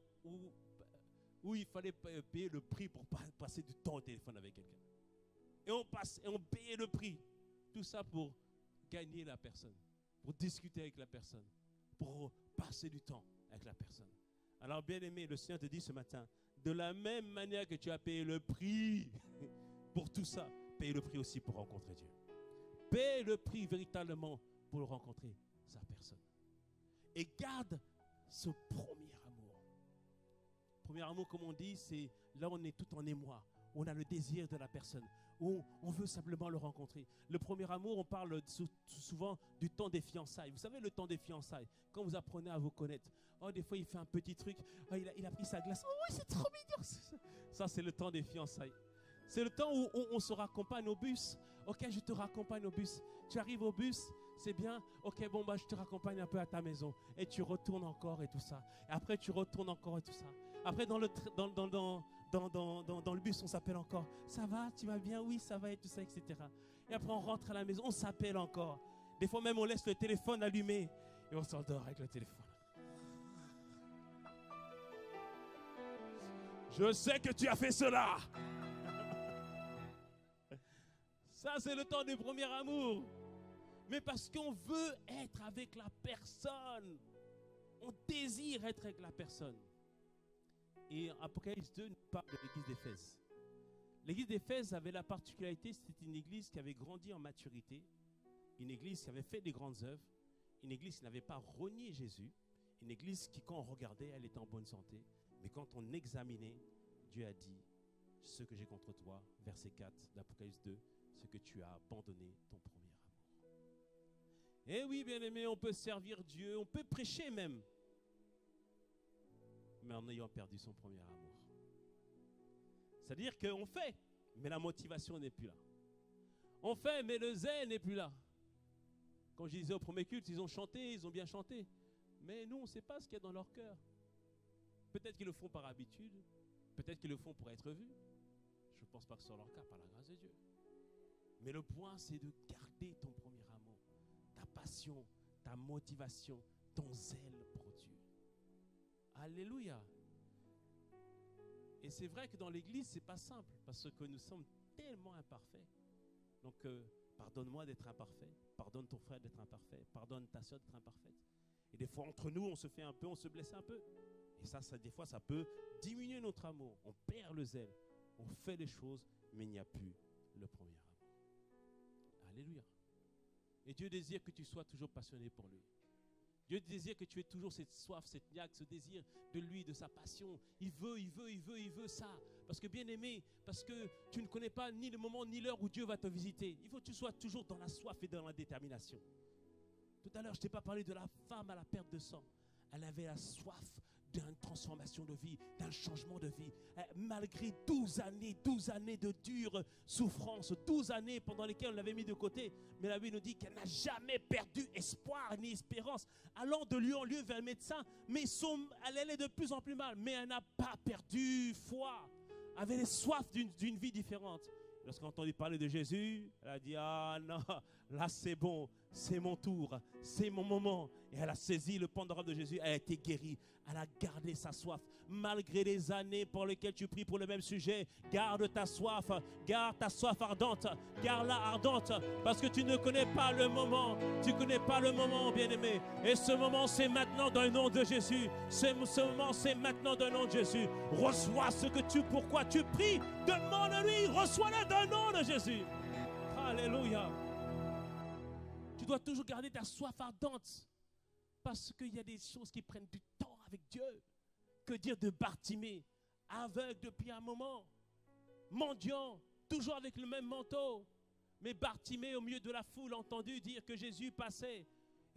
où il fallait payer le prix pour passer du temps au téléphone avec quelqu'un. Et on payait le prix. Tout ça pour gagner la personne, pour discuter avec la personne, pour passer du temps avec la personne. Alors, bien aimé, le Seigneur te dit ce matin, de la même manière que tu as payé le prix pour tout ça, paye le prix aussi pour rencontrer Dieu. Paye le prix véritablement pour le rencontrer, sa personne. Et garde ce premier amour. Premier amour, comme on dit, c'est là où on est tout en émoi. On a le désir de la personne, où on veut simplement le rencontrer. Le premier amour, on parle souvent du temps des fiançailles. Vous savez, le temps des fiançailles, quand vous apprenez à vous connaître, des fois il fait un petit truc, il a pris sa glace, oui, c'est trop mignon. Ça, c'est le temps des fiançailles. C'est le temps où on se raccompagne au bus. Ok, je te raccompagne au bus. Tu arrives au bus, c'est bien. Ok, bon, je te raccompagne un peu à ta maison. Et tu retournes encore et tout ça. Et après, tu retournes encore et tout ça. Après, dans le bus, on s'appelle encore. Ça va, tu vas bien? Oui, ça va et tout ça, etc. Et après, on rentre à la maison, on s'appelle encore. Des fois même, on laisse le téléphone allumé. Et on s'endort avec le téléphone. Je sais que tu as fait cela. Ça, c'est le temps du premier amour. Mais parce qu'on veut être avec la personne. On désire être avec la personne. Et Apocalypse 2 nous parle de l'église d'Éphèse. L'église d'Éphèse avait la particularité, c'était une église qui avait grandi en maturité. Une église qui avait fait des grandes œuvres. Une église qui n'avait pas renié Jésus. Une église qui, quand on regardait, elle était en bonne santé. Mais quand on examinait, Dieu a dit, ce que j'ai contre toi, verset 4 d'Apocalypse 2, ce que tu as abandonné ton premier amour. Eh oui, bien-aimé, on peut servir Dieu, on peut prêcher même, mais en ayant perdu son premier amour. C'est-à-dire qu'on fait, mais la motivation n'est plus là. On fait, mais le zèle n'est plus là. Quand je disais au premier culte, ils ont chanté, ils ont bien chanté, mais nous, on ne sait pas ce qu'il y a dans leur cœur. Peut-être qu'ils le font par habitude, peut-être qu'ils le font pour être vus. Je ne pense pas que ce soit leur cas, par la grâce de Dieu. Mais le point, c'est de garder ton premier amour, ta passion, ta motivation, ton zèle pour Dieu. Alléluia. Et c'est vrai que dans l'église, ce n'est pas simple, parce que nous sommes tellement imparfaits. Donc, pardonne-moi d'être imparfait, pardonne ton frère d'être imparfait, pardonne ta soeur d'être imparfaite. Et des fois, entre nous, on se fait un peu, on se blesse un peu. Et ça, des fois, ça peut diminuer notre amour. On perd le zèle, on fait les choses, mais il n'y a plus le premier amour. Alléluia. Et Dieu désire que tu sois toujours passionné pour lui. Dieu désire que tu aies toujours cette soif, cette niaque, ce désir de lui, de sa passion. Il veut ça. Parce que bien aimé, parce que tu ne connais pas ni le moment ni l'heure où Dieu va te visiter. Il faut que tu sois toujours dans la soif et dans la détermination. Tout à l'heure, je ne t'ai pas parlé de la femme à la perte de sang. Elle avait la soif d'une transformation de vie, d'un changement de vie. Malgré 12 années de dure souffrance, 12 années pendant lesquelles on l'avait mis de côté. Mais la Bible nous dit qu'elle n'a jamais perdu espoir ni espérance. Allant de lieu en lieu vers le médecin, mais elle allait de plus en plus mal. Mais elle n'a pas perdu foi. Elle avait soif d'une vie différente. Lorsqu'elle a entendu parler de Jésus, elle a dit, ah non, là c'est bon, c'est mon tour, c'est mon moment. Et elle a saisi le pan de robe de Jésus, elle a été guérie, elle a gardé sa soif. Malgré les années pour lesquelles tu pries pour le même sujet, garde ta soif ardente, garde-la ardente, parce que tu ne connais pas le moment, bien-aimé. Et ce moment c'est maintenant dans le nom de Jésus, ce moment c'est maintenant dans le nom de Jésus. Reçois pourquoi tu pries, demande-lui, reçois-le dans le nom de Jésus. Alléluia. Tu dois toujours garder ta soif ardente, parce qu'il y a des choses qui prennent du temps avec Dieu. Que dire de Bartimée, aveugle depuis un moment, mendiant, toujours avec le même manteau. Mais Bartimée, au milieu de la foule, a entendu dire que Jésus passait.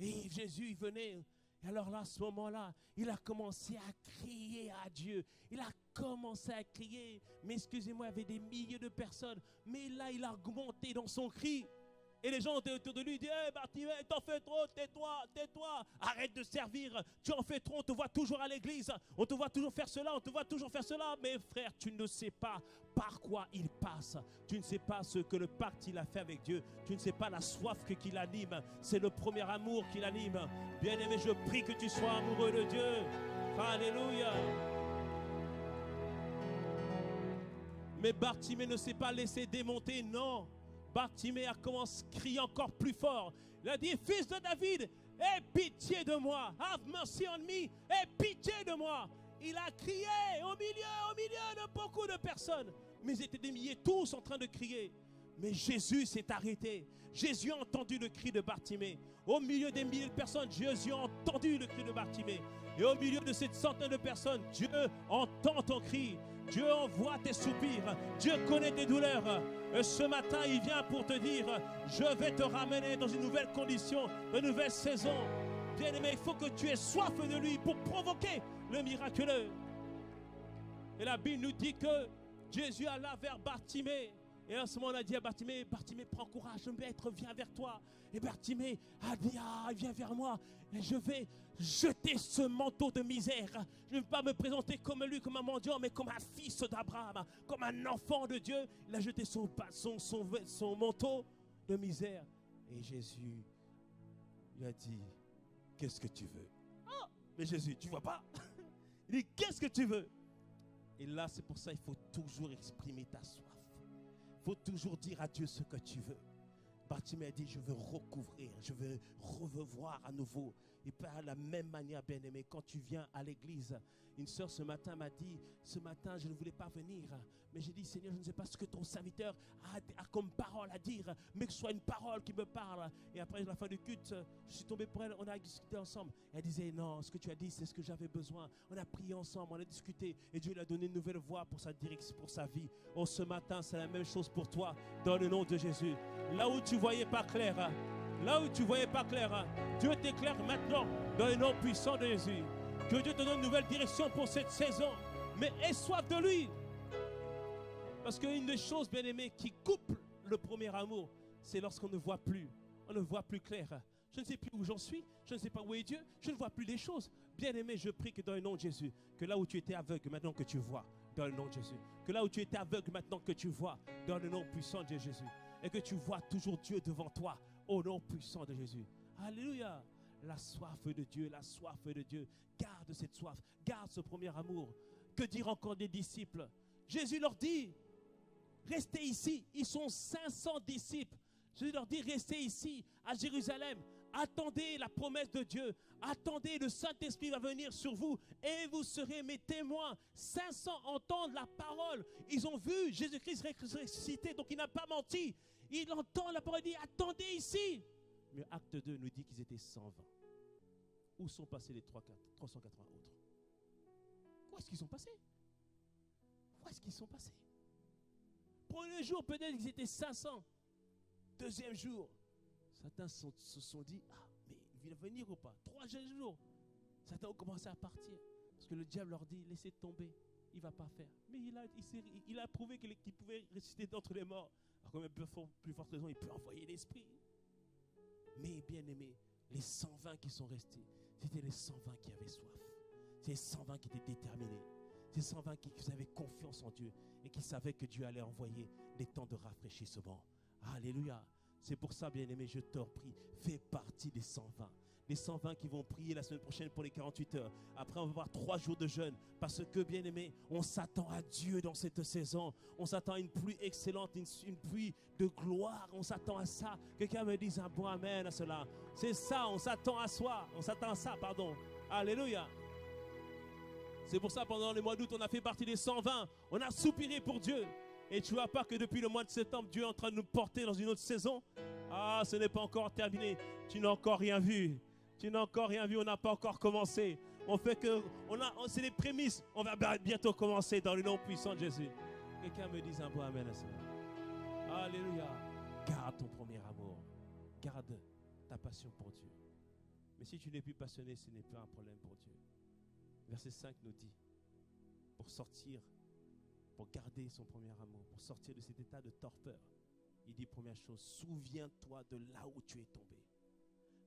Et Jésus venait. Et alors là, à ce moment-là, il a commencé à crier à Dieu. Il a commencé à crier. Mais excusez-moi, il y avait des milliers de personnes. Mais là, il a augmenté dans son cri. Et les gens étaient autour de lui, ils disaient, hey, Bartimée, t'en fais trop, tais-toi, arrête de servir, tu en fais trop, on te voit toujours à l'église, on te voit toujours faire cela, mais frère, tu ne sais pas par quoi il passe, tu ne sais pas ce que le pacte il a fait avec Dieu, tu ne sais pas la soif qui l'anime, c'est le premier amour qui l'anime. Bien-aimé, je prie que tu sois amoureux de Dieu. Alléluia. Mais Bartimée ne s'est pas laissé démonter, non. Bartimée a commencé à crier encore plus fort. Il a dit, fils de David, aie pitié de moi. Have mercy on me. Aie pitié de moi. Il a crié au milieu de beaucoup de personnes. Mais ils étaient des milliers, tous en train de crier. Mais Jésus s'est arrêté. Jésus a entendu le cri de Bartimée. Au milieu des milliers de personnes, Jésus a entendu le cri de Bartimée. Et au milieu de cette centaine de personnes, Dieu entend ton cri. Dieu envoie tes soupirs. Dieu connaît tes douleurs. Et ce matin, il vient pour te dire, je vais te ramener dans une nouvelle condition, une nouvelle saison. Bien-aimé, il faut que tu aies soif de lui pour provoquer le miraculeux. Et la Bible nous dit que Jésus alla vers Bartimée. Et à ce moment, on a dit à Bartimée, Bartimée, prends courage, maître, viens vers toi. Et Bartimée a dit, viens vers moi. Et je vais jeter ce manteau de misère. Je ne vais pas me présenter comme lui, comme un mendiant, mais comme un fils d'Abraham, comme un enfant de Dieu. Il a jeté son manteau de misère. Et Jésus lui a dit, qu'est-ce que tu veux? Oh, mais Jésus, tu vois pas? Il dit, qu'est-ce que tu veux? Et là, c'est pour ça qu'il faut toujours exprimer ta soif. Il faut toujours dire à Dieu ce que tu veux. Bartimée a dit, je veux recouvrir, je veux revoir à nouveau. Et par la même manière, bien-aimé, quand tu viens à l'église, une sœur ce matin m'a dit, ce matin je ne voulais pas venir, mais j'ai dit, Seigneur, je ne sais pas ce que ton serviteur a comme parole à dire, mais que ce soit une parole qui me parle. Et après, à la fin du culte, je suis tombé pour elle, on a discuté ensemble. Elle disait, non, ce que tu as dit, c'est ce que j'avais besoin. On a prié ensemble, on a discuté, et Dieu lui a donné une nouvelle voie pour sa direction, pour sa vie. Oh, ce matin, c'est la même chose pour toi, dans le nom de Jésus. Là où tu ne voyais pas clair, Dieu t'éclaire maintenant dans le nom puissant de Jésus. Que Dieu te donne une nouvelle direction pour cette saison. Mais aie soif de lui. Parce qu'une des choses, bien aimées, qui coupe le premier amour, c'est lorsqu'on ne voit plus. On ne voit plus clair. Je ne sais plus où j'en suis. Je ne sais pas où est Dieu. Je ne vois plus les choses. Bien aimé, je prie que dans le nom de Jésus, que là où tu étais aveugle, maintenant que tu vois, dans le nom de Jésus. Que là où tu étais aveugle, maintenant que tu vois, dans le nom puissant de Jésus. Et que tu vois toujours Dieu devant toi, au nom puissant de Jésus. Alléluia. La soif de Dieu, la soif de Dieu. Garde cette soif, garde ce premier amour. Que dire encore des disciples? Jésus leur dit, restez ici. Ils sont 500 disciples. Jésus leur dit, restez ici, à Jérusalem. Attendez la promesse de Dieu. Attendez, le Saint-Esprit va venir sur vous et vous serez mes témoins. 500 entendent la parole. Ils ont vu Jésus-Christ ressuscité, donc il n'a pas menti. Il entend la parole, il dit, attendez ici. Mais acte 2 nous dit qu'ils étaient 120. Où sont passés les 380 autres? Où est-ce qu'ils sont passés? Où est-ce qu'ils sont passés? Premier jour, peut-être qu'ils étaient 500. Deuxième jour, certains se sont dit, ah, mais il va venir ou pas? Troisième jour, certains ont commencé à partir. Parce que le diable leur dit, laissez tomber, il ne va pas faire. Mais il a prouvé qu'il pouvait ressusciter d'entre les morts. Alors quand même, plus forte raison, il peut envoyer l'esprit. Mais bien aimé, les 120 qui sont restés, c'était les 120 qui avaient soif. C'est les 120 qui étaient déterminés. C'est les 120 qui avaient confiance en Dieu et qui savaient que Dieu allait envoyer des temps de rafraîchissement. Alléluia. C'est pour ça, bien-aimé, je t'en prie, fais partie des 120. Les 120 qui vont prier la semaine prochaine pour les 48 heures. Après, on va avoir 3 jours de jeûne. Parce que, bien-aimé, on s'attend à Dieu dans cette saison. On s'attend à une pluie excellente, une pluie de gloire. On s'attend à ça. Quelqu'un me dise un bon amen à cela. C'est ça, on s'attend à soi. On s'attend à ça, pardon. Alléluia. C'est pour ça, pendant le mois d'août, on a fait partie des 120. On a soupiré pour Dieu. Et tu vois pas que depuis le mois de septembre, Dieu est en train de nous porter dans une autre saison? Ah, ce n'est pas encore terminé. Tu n'as encore rien vu. Tu n'as encore rien vu. On n'a pas encore commencé. C'est les prémices. On va bientôt commencer dans le nom puissant de Jésus. Quelqu'un me dise un bon amen à cela. Alléluia. Garde ton premier amour. Garde ta passion pour Dieu. Mais si tu n'es plus passionné, ce n'est pas un problème pour Dieu. Verset 5 nous dit, pour sortir, pour garder son premier amour, pour sortir de cet état de torpeur, il dit première chose, souviens-toi de là où tu es tombé.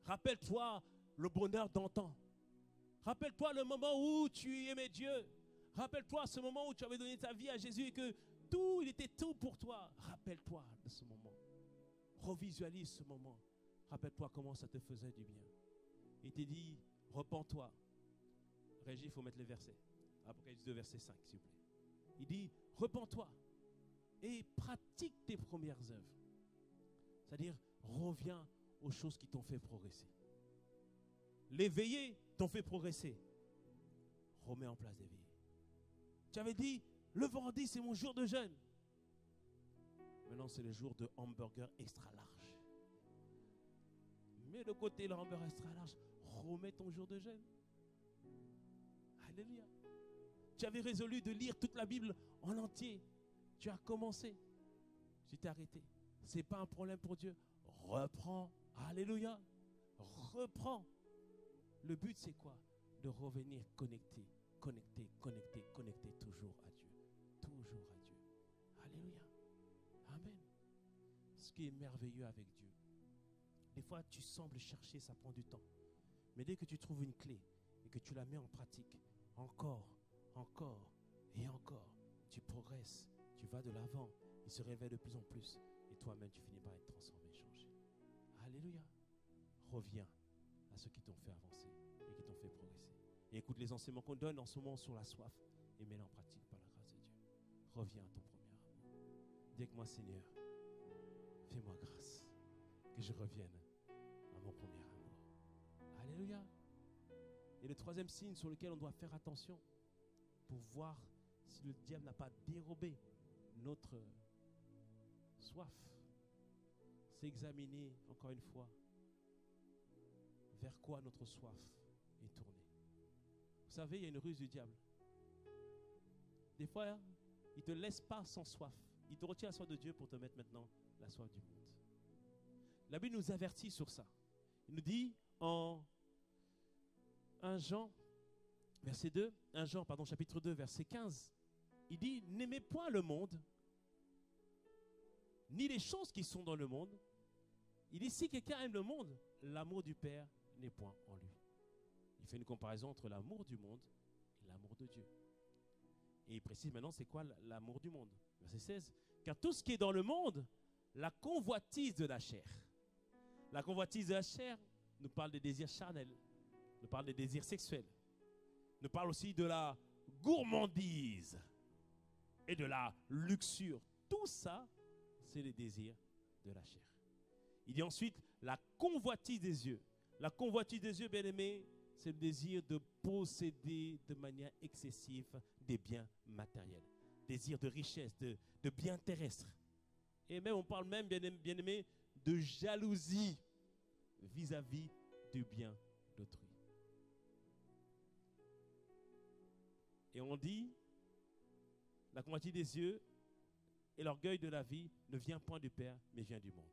Rappelle-toi le bonheur d'antan. Rappelle-toi le moment où tu aimais Dieu. Rappelle-toi ce moment où tu avais donné ta vie à Jésus et que il était tout pour toi. Rappelle-toi de ce moment. Revisualise ce moment. Rappelle-toi comment ça te faisait du bien. Il te dit, repens-toi. Régis, il faut mettre les versets. Apocalypse 2, verset 5, s'il vous plaît. Il dit, repens-toi et pratique tes premières œuvres. C'est-à-dire, reviens aux choses qui t'ont fait progresser. Les veillées t'ont fait progresser. Remets en place des veillées. Tu avais dit, le vendredi, c'est mon jour de jeûne. Maintenant, c'est le jour de hamburger extra large. Mets de côté le hamburger extra large. Remets ton jour de jeûne. Alléluia. Tu avais résolu de lire toute la Bible en entier. Tu as commencé. Tu t'es arrêté. Ce n'est pas un problème pour Dieu. Reprends. Alléluia. Reprends. Le but, c'est quoi? De revenir connecté, connecté toujours à Dieu. Toujours à Dieu. Alléluia. Amen. Ce qui est merveilleux avec Dieu. Des fois, tu sembles chercher, ça prend du temps. Mais dès que tu trouves une clé et que tu la mets en pratique, encore et encore, tu progresses, tu vas de l'avant, il se révèle de plus en plus et toi-même tu finis par être transformé, changé. Alléluia. Reviens à ceux qui t'ont fait avancer et qui t'ont fait progresser. Et écoute les enseignements qu'on donne en ce moment sur la soif et mets-les en pratique par la grâce de Dieu. Reviens à ton premier amour. Dis avec moi, Seigneur, fais-moi grâce que je revienne à mon premier amour. Alléluia. Et le troisième signe sur lequel on doit faire attention pour voir si le diable n'a pas dérobé notre soif, c'est examiner encore une fois vers quoi notre soif est tournée. Vous savez, il y a une ruse du diable. Des fois, il ne te laisse pas sans soif. Il te retient la soif de Dieu pour te mettre maintenant la soif du monde. La Bible nous avertit sur ça. Il nous dit en 1 Jean, chapitre 2, verset 15, il dit, n'aimez point le monde, ni les choses qui sont dans le monde. Il dit, si quelqu'un aime le monde, l'amour du Père n'est point en lui. Il fait une comparaison entre l'amour du monde et l'amour de Dieu. Et il précise maintenant, c'est quoi l'amour du monde? Verset 16, car tout ce qui est dans le monde, la convoitise de la chair. La convoitise de la chair nous parle des désirs charnels, nous parle des désirs sexuels, nous parle aussi de la gourmandise et de la luxure. Tout ça, c'est les désirs de la chair. Il dit ensuite la convoitise des yeux. La convoitise des yeux, bien aimés, c'est le désir de posséder de manière excessive des biens matériels. Désir de richesse, de biens terrestres. Et même, on parle même, bien aimé, de jalousie vis-à-vis du bien d'autrui. Et on dit, la convoitise des yeux et l'orgueil de la vie ne vient point du Père, mais vient du monde.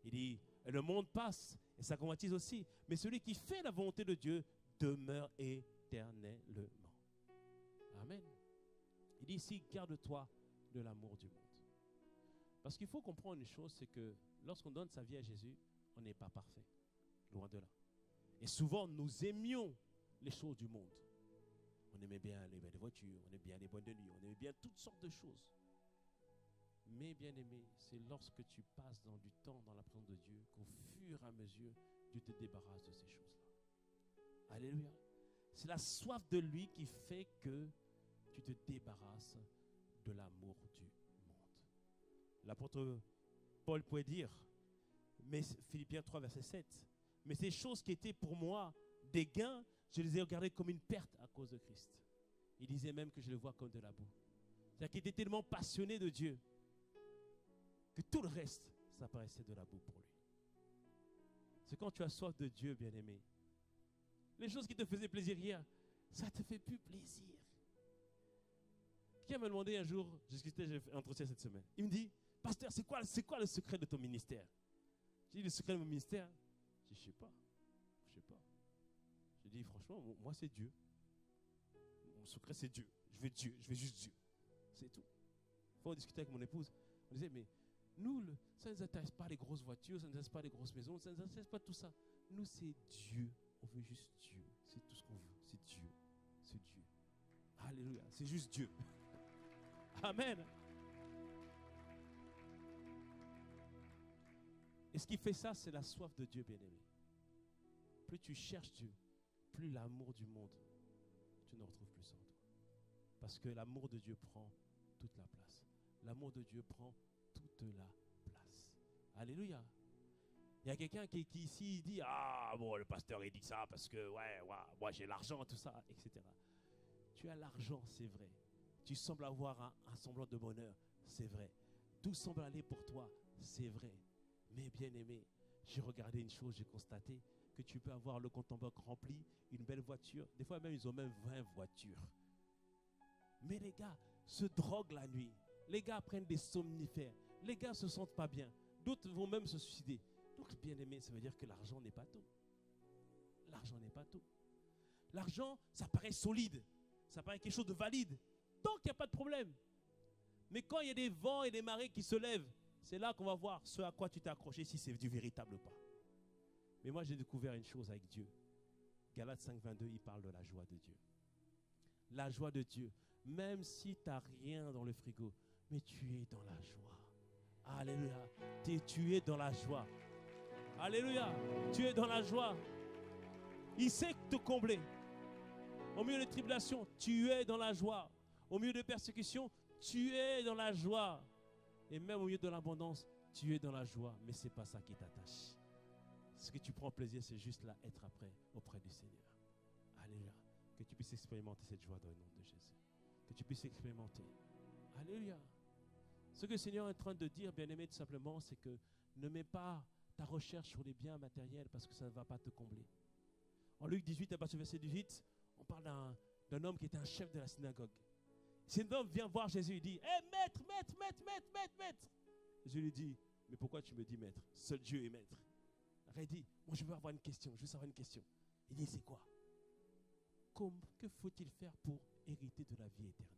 Il dit, le monde passe et sa convoitise aussi, mais celui qui fait la volonté de Dieu demeure éternellement. Amen. Il dit ici, garde-toi de l'amour du monde. Parce qu'il faut comprendre une chose, c'est que lorsqu'on donne sa vie à Jésus, on n'est pas parfait, loin de là. Et souvent, nous aimions les choses du monde. On aimait bien les belles voitures, on aimait bien les boîtes de nuit, on aimait bien toutes sortes de choses. Mais bien aimé, c'est lorsque tu passes dans du temps dans la présence de Dieu qu'au fur et à mesure, Dieu te débarrasse de ces choses-là. Alléluia. C'est la soif de lui qui fait que tu te débarrasses de l'amour du monde. L'apôtre Paul pouvait dire, mais Philippiens 3, verset 7, mais ces choses qui étaient pour moi des gains, je les ai regardées comme une perte à cause de Christ. Il disait même que je le vois comme de la boue. C'est-à-dire qu'il était tellement passionné de Dieu que tout le reste, ça paraissait de la boue pour lui. C'est quand tu as soif de Dieu, bien-aimé. Les choses qui te faisaient plaisir hier, ça ne te fait plus plaisir. Quelqu'un m'a demandé un jour, j'ai fait un entretien cette semaine. Il me dit, pasteur, c'est quoi le secret de ton ministère? J'ai dit, le secret de mon ministère? Je dis, je sais pas. J'ai dit, franchement, moi, c'est Dieu. Mon secret, c'est Dieu. Je veux Dieu, je veux juste Dieu. C'est tout. Une fois, on discutait avec mon épouse. On disait, mais nous, ça ne nous intéresse pas les grosses voitures, ça ne nous intéresse pas les grosses maisons, ça ne nous intéresse pas tout ça. Nous, c'est Dieu. On veut juste Dieu. C'est tout ce qu'on veut. C'est Dieu. C'est Dieu. Alléluia. C'est juste Dieu. Amen. Et ce qui fait ça, c'est la soif de Dieu, bien-aimé. Plus tu cherches Dieu, plus l'amour du monde, tu ne retrouves plus ça en toi. Parce que l'amour de Dieu prend toute la place. L'amour de Dieu prend toute la place. Alléluia. Il y a quelqu'un qui ici dit, ah bon, le pasteur il dit ça parce que moi j'ai l'argent, tout ça, etc. Tu as l'argent, c'est vrai. Tu sembles avoir un semblant de bonheur, c'est vrai. Tout semble aller pour toi, c'est vrai. Mais bien aimé, j'ai regardé une chose, j'ai constaté que tu peux avoir le compte en banque rempli, une belle voiture. Des fois même, ils ont même 20 voitures. Mais les gars se droguent la nuit. Les gars prennent des somnifères. Les gars ne se sentent pas bien. D'autres vont même se suicider. Donc, bien aimé, ça veut dire que l'argent n'est pas tout. L'argent n'est pas tout. L'argent, ça paraît solide. Ça paraît quelque chose de valide. Donc, il n'y a pas de problème. Mais quand il y a des vents et des marées qui se lèvent, c'est là qu'on va voir ce à quoi tu t'es accroché, si c'est du véritable ou pas. Mais moi, j'ai découvert une chose avec Dieu. Galates 5, 22, il parle de la joie de Dieu. La joie de Dieu. Même si tu n'as rien dans le frigo, mais tu es dans la joie. Alléluia. Tu es dans la joie. Alléluia. Tu es dans la joie. Il sait te combler. Au milieu des tribulations, tu es dans la joie. Au milieu des persécutions, tu es dans la joie. Et même au milieu de l'abondance, tu es dans la joie. Mais ce n'est pas ça qui t'attache. Ce que tu prends plaisir, c'est juste là, être auprès du Seigneur. Alléluia. Que tu puisses expérimenter cette joie dans le nom de Jésus. Que tu puisses expérimenter. Alléluia. Ce que le Seigneur est en train de dire, bien-aimé, tout simplement, c'est que ne mets pas ta recherche sur les biens matériels parce que ça ne va pas te combler. En Luc 18, à partir du verset 18, on parle d'un homme qui était un chef de la synagogue. Cet homme vient voir Jésus, il dit, hé, maître. Jésus lui dit, mais pourquoi tu me dis maître? Seul Dieu est maître. Il dit, moi je veux avoir une question, je veux savoir une question. Il dit, c'est quoi? Que faut-il faire pour hériter de la vie éternelle?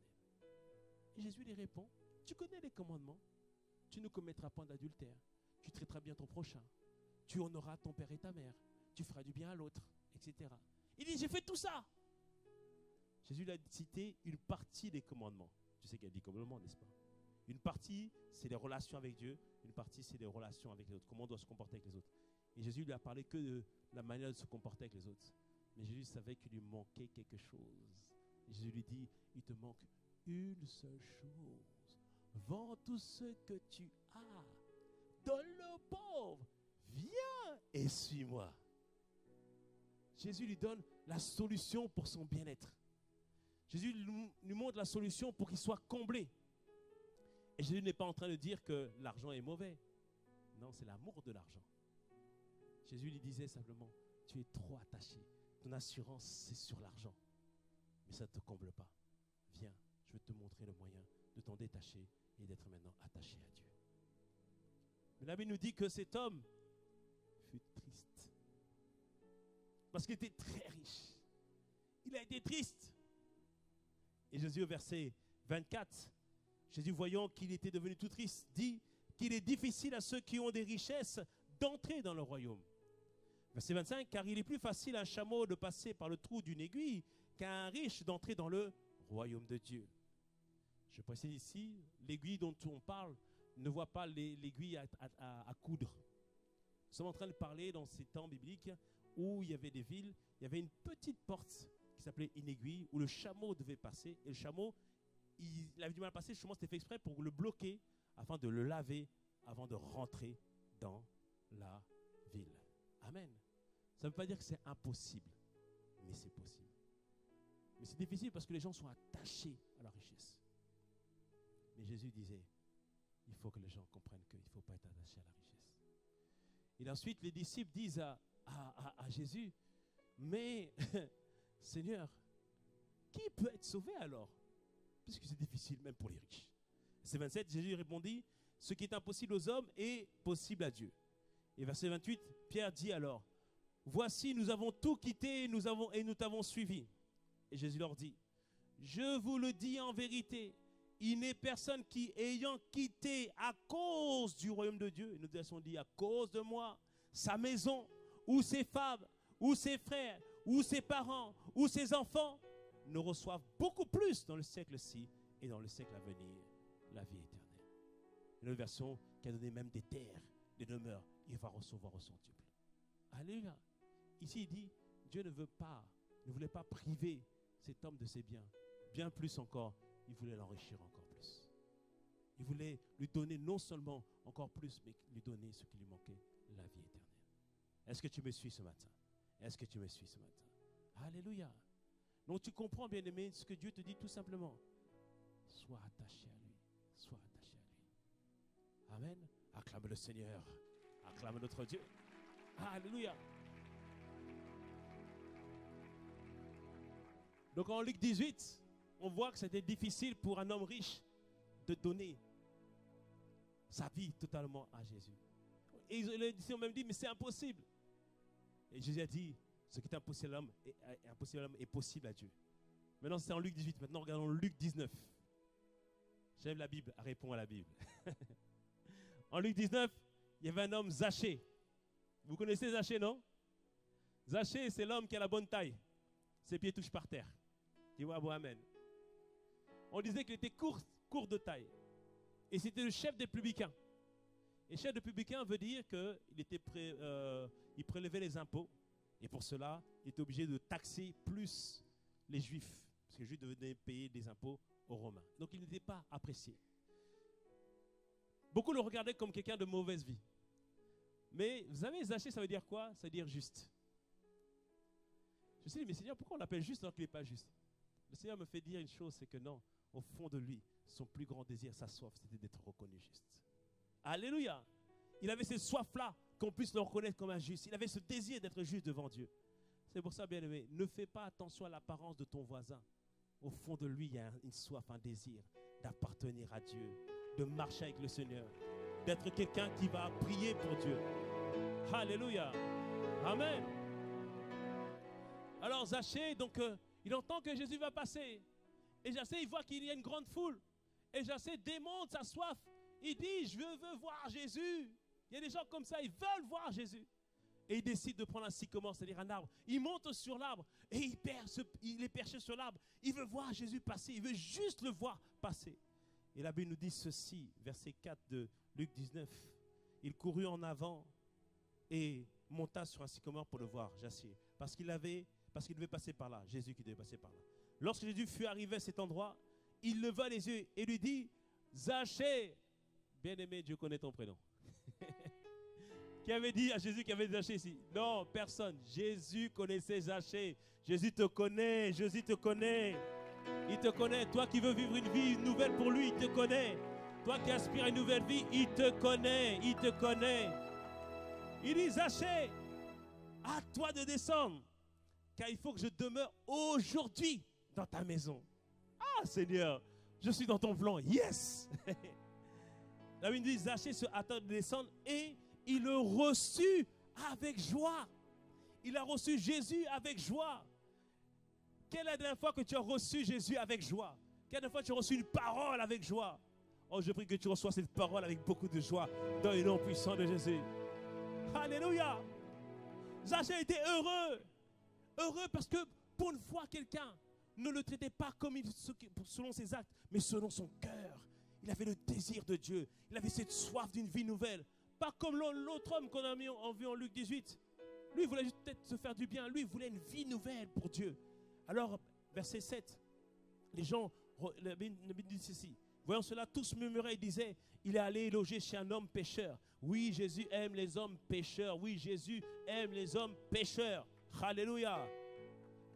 Et Jésus lui répond, tu connais les commandements. Tu ne commettras pas d'adultère. Tu traiteras bien ton prochain. Tu honoreras ton père et ta mère. Tu feras du bien à l'autre, etc. Il dit, j'ai fait tout ça. Jésus lui a cité une partie des commandements. Tu sais qu'il y a 10 commandements, n'est-ce pas? Une partie, c'est les relations avec Dieu. Une partie, c'est les relations avec les autres. Comment on doit se comporter avec les autres. Et Jésus lui a parlé que de la manière de se comporter avec les autres. Mais Jésus savait qu'il lui manquait quelque chose. Et Jésus lui dit, il te manque une seule chose. Vends tout ce que tu as. Donne-le aux pauvres. Viens et suis-moi. Jésus lui donne la solution pour son bien-être. Jésus lui montre la solution pour qu'il soit comblé. Et Jésus n'est pas en train de dire que l'argent est mauvais. Non, c'est l'amour de l'argent. Jésus lui disait simplement, tu es trop attaché. Ton assurance, c'est sur l'argent. Mais ça ne te comble pas. trouver le moyen de t'en détacher et d'être maintenant attaché à Dieu. Mais la Bible nous dit que cet homme fut triste. Parce qu'il était très riche. Il a été triste. Et Jésus, au verset 24, Jésus, voyant qu'il était devenu tout triste, dit qu'il est difficile à ceux qui ont des richesses d'entrer dans le royaume. Verset 25, car il est plus facile à un chameau de passer par le trou d'une aiguille qu'à un riche d'entrer dans le royaume de Dieu. Je précise ici, l'aiguille dont on parle ne voit pas l'aiguille à coudre. Nous sommes en train de parler dans ces temps bibliques où il y avait des villes, il y avait une petite porte qui s'appelait une aiguille où le chameau devait passer. Et le chameau, il avait du mal à passer, justement c'était fait exprès pour le bloquer afin de le laver avant de rentrer dans la ville. Amen. Ça ne veut pas dire que c'est impossible, mais c'est possible. Mais c'est difficile parce que les gens sont attachés à la richesse. Mais Jésus disait, il faut que les gens comprennent qu'il ne faut pas être attaché à la richesse. Et ensuite, les disciples disent à Jésus, mais Seigneur, qui peut être sauvé alors? Puisque c'est difficile même pour les riches. Verset 27, Jésus répondit, ce qui est impossible aux hommes est possible à Dieu. Et verset 28, Pierre dit alors, voici, nous avons tout quitté et nous t'avons suivi. Et Jésus leur dit, je vous le dis en vérité, il n'est personne qui, ayant quitté à cause du royaume de Dieu, et nous avons dit à cause de moi, sa maison, ou ses femmes, ou ses frères, ou ses parents, ou ses enfants, ne reçoivent beaucoup plus dans le siècle-ci et dans le siècle à venir la vie éternelle. Une autre version qui a donné même des terres, des demeures, il va recevoir au centuple. Alléluia. Ici il dit, Dieu ne voulait pas priver cet homme de ses biens. Bien plus encore, il voulait l'enrichir encore plus. Il voulait lui donner non seulement encore plus, mais lui donner ce qui lui manquait, la vie éternelle. Est-ce que tu me suis ce matin? Est-ce que tu me suis ce matin? Alléluia. Donc tu comprends, bien-aimé, ce que Dieu te dit tout simplement. Sois attaché à lui. Sois attaché à lui. Amen. Acclame le Seigneur. Acclame notre Dieu. Alléluia. Donc en Luc 18, on voit que c'était difficile pour un homme riche de donner sa vie totalement à Jésus. Et les disciples ont même dit, mais c'est impossible. Et Jésus a dit, ce qui est impossible à l'homme est possible à Dieu. Maintenant, c'est en Luc 18. Maintenant, regardons Luc 19. J'aime la Bible, répond à la Bible. En Luc 19, il y avait un homme, Zachée. Vous connaissez Zachée, non? Zachée, c'est l'homme qui a la bonne taille. Ses pieds touchent par terre. Dis-moi, bon, amen. On disait qu'il était court de taille. Et c'était le chef des publicains. Et chef des publicains veut dire qu'il prélevait les impôts. Et pour cela, il était obligé de taxer plus les Juifs. Parce que les Juifs devaient payer des impôts aux Romains. Donc il n'était pas apprécié. Beaucoup le regardaient comme quelqu'un de mauvaise vie. Mais vous savez, Zachée, ça veut dire quoi? Ça veut dire juste. Je me suis dit, mais Seigneur, pourquoi on l'appelle juste alors qu'il n'est pas juste? Le Seigneur me fait dire une chose, c'est que non, au fond de lui, son plus grand désir, sa soif, c'était d'être reconnu juste. Alléluia. Il avait cette soif-là, qu'on puisse le reconnaître comme un juste. Il avait ce désir d'être juste devant Dieu. C'est pour ça, bien-aimé, ne fais pas attention à l'apparence de ton voisin. Au fond de lui, il y a une soif, un désir d'appartenir à Dieu, de marcher avec le Seigneur, d'être quelqu'un qui va prier pour Dieu. Alléluia. Amen. Alors Zachée, donc, il entend que Jésus va passer. Et Zachée, il voit qu'il y a une grande foule. Et Zachée démonte sa soif. Il dit, je veux voir Jésus. Il y a des gens comme ça, ils veulent voir Jésus. Et il décide de prendre un sycomore, c'est-à-dire un arbre. Il monte sur l'arbre et il est perché sur l'arbre. Il veut voir Jésus passer, il veut juste le voir passer. Et la Bible nous dit ceci, verset 4 de Luc 19. Il courut en avant et monta sur un sycomore pour le voir, Zachée. Parce qu'il devait passer par là, Jésus qui devait passer par là. Lorsque Jésus fut arrivé à cet endroit, il leva les yeux et lui dit, Zachée, bien-aimé, Dieu connaît ton prénom. Qui avait dit à Jésus qu'il y avait Zachée ici? Non, personne. Jésus connaissait Zachée. Jésus te connaît, Jésus te connaît. Il te connaît. Toi qui veux vivre une vie nouvelle pour lui, il te connaît. Toi qui aspires à une nouvelle vie, il te connaît, il te connaît. Il dit, Zachée, à toi de descendre, car il faut que je demeure aujourd'hui dans ta maison. Ah Seigneur, Je suis dans ton plan. Yes. La Bible dit, Zachée se hâta de descendre et il le reçut avec joie. Il a reçu Jésus avec joie. Quelle est la dernière fois que tu as reçu Jésus avec joie? Quelle est la dernière fois que tu as reçu une parole avec joie? Oh, je prie que tu reçois cette parole avec beaucoup de joie dans le nom puissant de Jésus. Alléluia. Zachée était heureux. Heureux parce que pour une fois, quelqu'un ne le traitait pas comme selon ses actes, mais selon son cœur. Il avait le désir de Dieu. Il avait cette soif d'une vie nouvelle. Pas comme l'autre homme qu'on a mis en vue en Luc 18. Lui, il voulait juste peut-être se faire du bien. Lui, il voulait une vie nouvelle pour Dieu. Alors, verset 7, les gens, la Bible dit ceci. Voyant cela, tous murmuraient et disaient, il est allé loger chez un homme pécheur. Oui, Jésus aime les hommes pécheurs. Oui, Jésus aime les hommes pécheurs. Alléluia.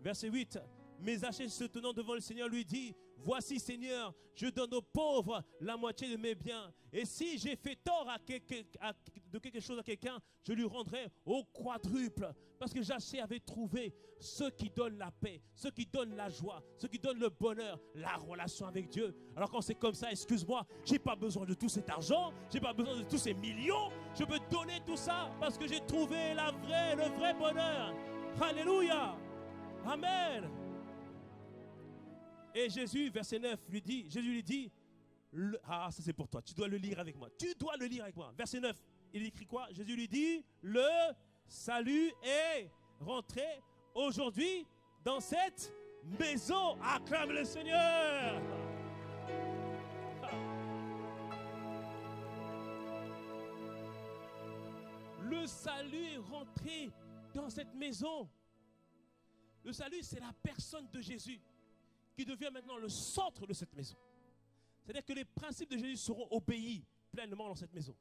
Verset 8. Mais Zachée se tenant devant le Seigneur lui dit, voici Seigneur, je donne aux pauvres la moitié de mes biens. Et si j'ai fait tort de quelque chose à quelqu'un, je lui rendrai au quadruple. Parce que Zachée avait trouvé ceux qui donnent la paix, ceux qui donnent la joie, ceux qui donnent le bonheur, la relation avec Dieu. Alors quand c'est comme ça, excuse-moi, je n'ai pas besoin de tout cet argent, je n'ai pas besoin de tous ces millions. Je peux donner tout ça parce que j'ai trouvé le vrai bonheur. Alléluia. Amen. Et Jésus, verset 9, Jésus lui dit, ça c'est pour toi, tu dois le lire avec moi. Tu dois le lire avec moi. Verset 9, il écrit quoi? Jésus lui dit, le salut est rentré aujourd'hui dans cette maison. Acclame le Seigneur. Le salut est rentré dans cette maison. Le salut, c'est la personne de Jésus qui devient maintenant le centre de cette maison. C'est-à-dire que les principes de Jésus seront obéis pleinement dans cette maison.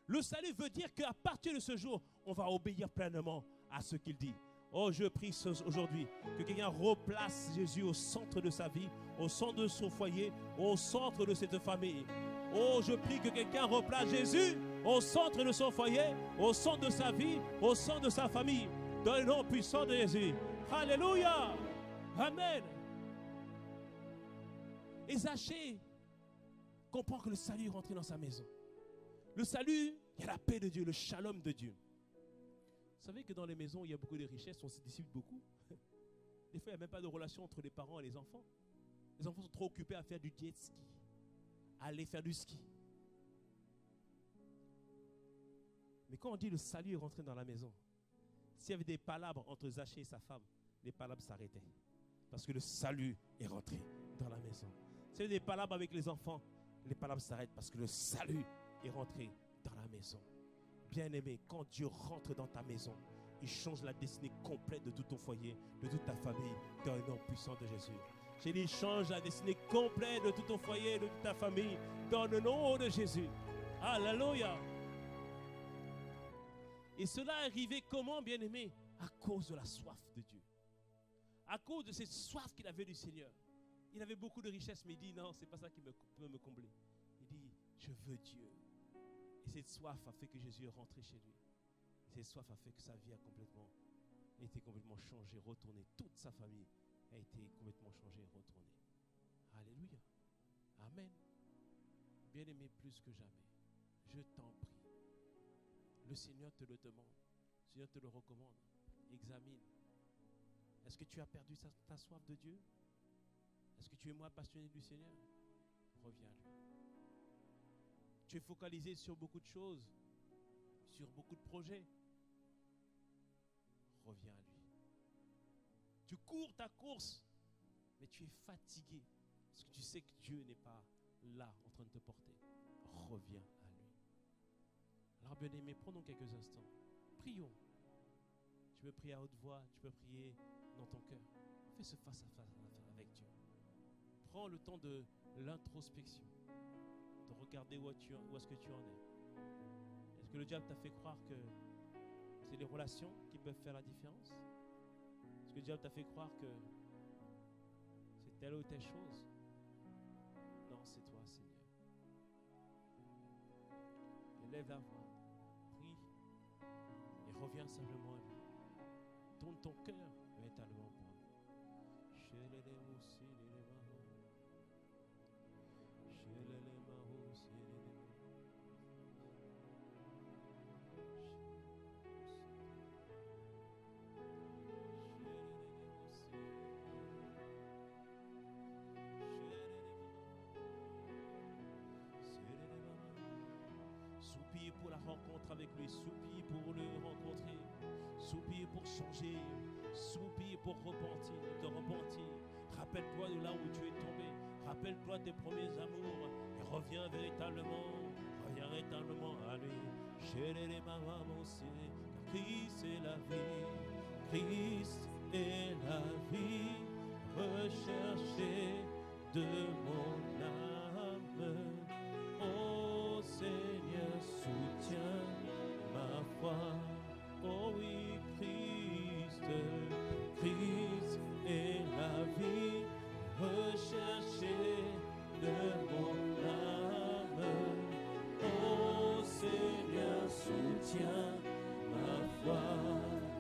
Le salut veut dire qu'à partir de ce jour, on va obéir pleinement à ce qu'il dit. Oh, je prie aujourd'hui que quelqu'un replace Jésus au centre de sa vie, au centre de son foyer, au centre de cette famille. Oh, je prie que quelqu'un replace Jésus au centre de son foyer, au centre de sa vie, au centre de sa famille. Dans le nom puissant de Jésus. Alléluia. Amen. Et Zachée comprend que le salut est rentré dans sa maison. Le salut, il y a la paix de Dieu, le shalom de Dieu. Vous savez que dans les maisons où il y a beaucoup de richesses, on se dispute beaucoup. Des fois, il n'y a même pas de relation entre les parents et les enfants. Les enfants sont trop occupés à faire du jet ski, à aller faire du ski. Mais quand on dit le salut est rentré dans la maison, s'il y avait des palabres entre Zachée et sa femme, les palabres s'arrêtaient. Parce que le salut est rentré dans la maison. S'il y avait des palabres avec les enfants, les palabres s'arrêtent parce que le salut est rentré dans la maison. Bien-aimé, quand Dieu rentre dans ta maison, il change la destinée complète de tout ton foyer, de toute ta famille, dans le nom puissant de Jésus. J'ai dit, il change la destinée complète de tout ton foyer, de toute ta famille, dans le nom de Jésus. Alléluia. Et cela est arrivé comment, bien-aimé? À cause de la soif de Dieu. À cause de cette soif qu'il avait du Seigneur. Il avait beaucoup de richesses, mais il dit, non, ce n'est pas ça qui peut me combler. Il dit, je veux Dieu. Et cette soif a fait que Jésus est rentré chez lui. Et cette soif a fait que sa vie a été complètement changée, retournée. Toute sa famille a été complètement changée et retournée. Alléluia. Amen. Bien-aimé, plus que jamais, je t'en prie. Le Seigneur te le demande. Le Seigneur te le recommande. Examine. Est-ce que tu as perdu ta soif de Dieu? Est-ce que tu es moins passionné du Seigneur? Reviens à lui. Tu es focalisé sur beaucoup de choses, sur beaucoup de projets. Reviens à lui. Tu cours ta course, mais tu es fatigué parce que tu sais que Dieu n'est pas là en train de te porter. Reviens à lui. Alors bien-aimé, prenons quelques instants. Prions. Tu peux prier à haute voix, tu peux prier dans ton cœur. Fais ce face à face avec Dieu. Prends le temps de l'introspection, de regarder où est-ce que tu en es. Est-ce que le diable t'a fait croire que c'est les relations qui peuvent faire la différence? Est-ce que le diable t'a fait croire que c'est telle ou telle chose? Non, c'est toi, Seigneur. Élève la voix, prie et reviens simplement à lui. Tourne ton cœur véritablement pour lui. Soupire pour la rencontre avec lui, soupire pour le rencontrer, soupire pour changer, soupire pour repentir, te repentir. Rappelle-toi de là où tu es tombé, rappelle-toi tes premiers amours et reviens véritablement à lui. Chérie, maman, car Christ est la vie, Christ est la vie, recherché de mon âme. Oh Seigneur, soutiens ma foi. Oh oui, Christ est la vie, recherché de mon âme. Oh Seigneur, soutiens ma foi.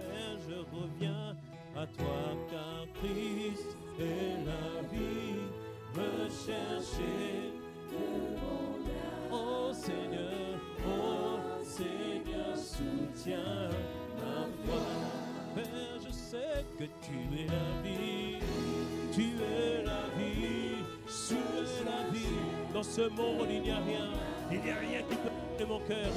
Et je reviens à toi, car Christ est la vie, recherché de mon âme. Oh Seigneur, soutiens ma foi. Père, je sais que tu es la vie, tu es la vie, tu es la vie. Dans ce monde, il n'y a rien qui peut de mon cœur.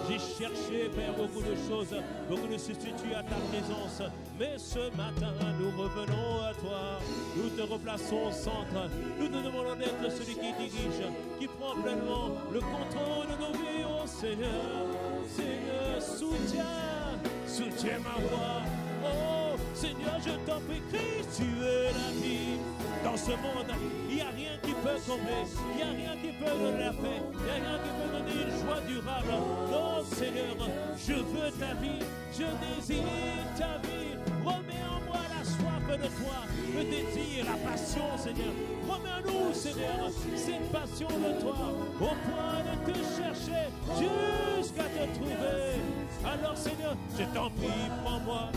J'ai cherché, Père, beaucoup de choses, beaucoup de substituts à ta présence. Mais ce matin, nous revenons à toi. Nous te replaçons au centre. Nous te demandons d'être celui qui dirige, qui prend pleinement le contrôle de nos vies. Oh Seigneur, Seigneur, soutiens ma voix. Oh Seigneur, je t'en prie, Christ, tu es la vie. Dans ce monde, il n'y a rien qui peut combler, il n'y a rien qui peut donner la paix, il n'y a rien qui peut donner une joie durable. Oh Seigneur, je veux ta vie, je désire ta vie. Remets en moi la soif de toi, le désir, la passion, Seigneur. Remets en nous, Seigneur, cette passion de toi, au point de te chercher jusqu'à te trouver. Alors Seigneur, je t'en prie, prends-moi,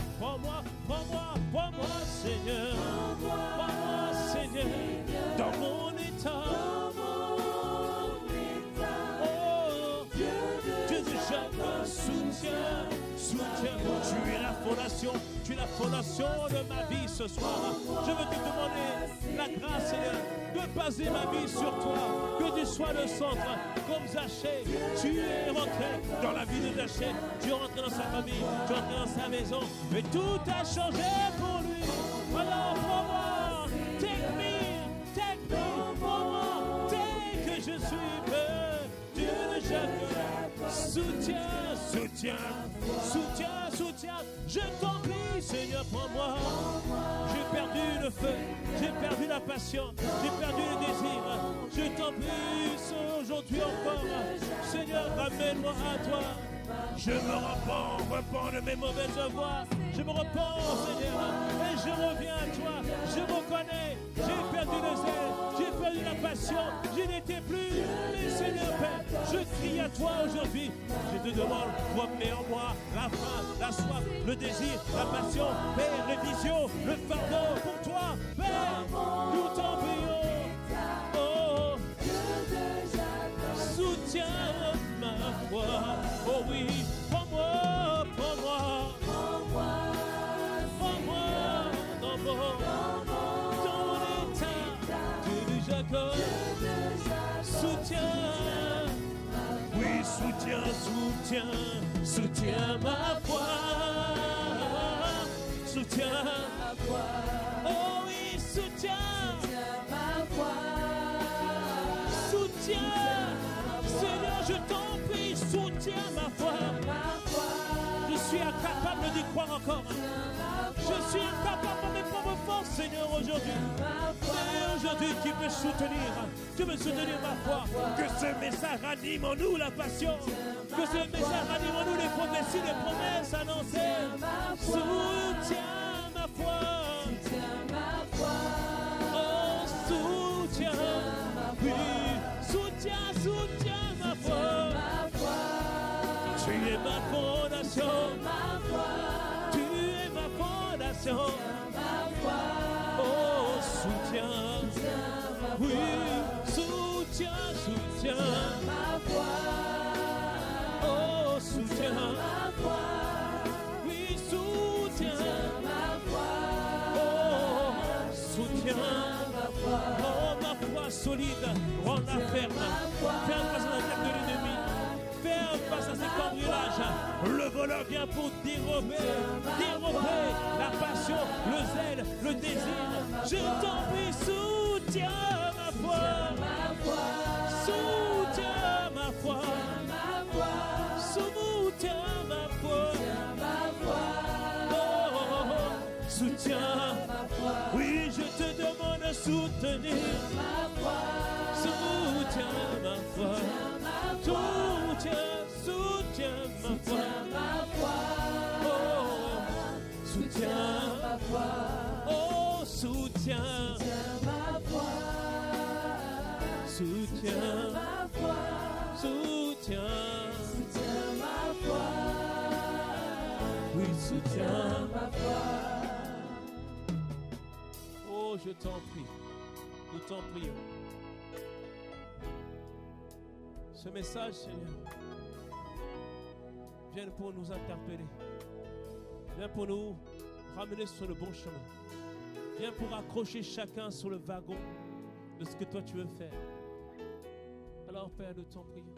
Seigneur. Prends-moi, Seigneur, dans mon état. Oh, Dieu de Jacob, soutiens. Tu es la fondation de ma vie ce soir. Je veux te demander la grâce, Seigneur, de baser ma vie sur toi, que tu sois le centre, comme Zachée. Tu es rentré dans la vie de Zachée, tu es rentré dans sa famille, tu es rentré dans sa maison, mais tout a changé pour lui. Alors prends-moi, take me, prends-moi, que je suis Père, Dieu de Jacob. Soutiens, je t'en prie, Seigneur, prends-moi. J'ai perdu le feu, j'ai perdu la passion, j'ai perdu le désir. Je t'en prie, aujourd'hui encore, Seigneur, ramène-moi à toi. Je me repens de mes mauvaises voies. Je me repens, Seigneur, et je reviens à toi. Je reconnais, j'ai perdu le zèle, j'ai perdu la passion, je n'étais plus. Mais Seigneur Père, je crie à toi aujourd'hui. Je te demande, remets en moi la faim, la soif, le désir, la passion, Père, les visions, le fardeau pour toi. Père, nous t'en prions. Oh, soutiens ma foi. Oh oui, prends-moi dans mon état. Dieu de Jacob, soutiens. Oui, soutiens ma foi. Soutiens ma foi. Oh oui, soutiens ma foi. Soutiens. Seigneur, je t'en prie, soutiens ma foi. Je suis incapable d'y croire encore. Je suis incapable de mes propres forces, Seigneur, aujourd'hui. Mais aujourd'hui, tu peux soutenir ma foi. Que ce message ranime en nous la passion. Que ce message ranime en nous les prophéties, les promesses annoncées. Soutiens ma foi. Oh, soutiens. Oui, soutiens ma foi. Tu es ma fondation. Tu es ma fondation. Oh, soutiens. Oui, soutiens. soutiens, soutiens. ma foi. Oh, soutiens. Ma foi. Oui, soutiens. Ma foi. Oh, soutiens. Ma foi. Oh, ma foi solide, rends-la ferme. Ferme face à l'attaque de l'ennemi. Ferme face à ces cambriolages. Le voleur vient pour dérober la passion, le zèle, le désir. Je t'en prie, soutiens ma foi. Soutiens ma foi. Soutiens ma foi. Oh, soutiens. Oui, je te demande de soutenir. Soutiens ma foi. Soutiens ma foi. Oh, soutiens. Oh, soutiens. Soutiens. Soutiens. Oui, soutiens. Oh, je t'en prie. Nous t'en prions. Ce message, Seigneur, vient pour nous interpeller. Viens pour nous ramener sur le bon chemin. Viens pour accrocher chacun sur le wagon de ce que toi tu veux faire. Alors, Père, nous t'en prions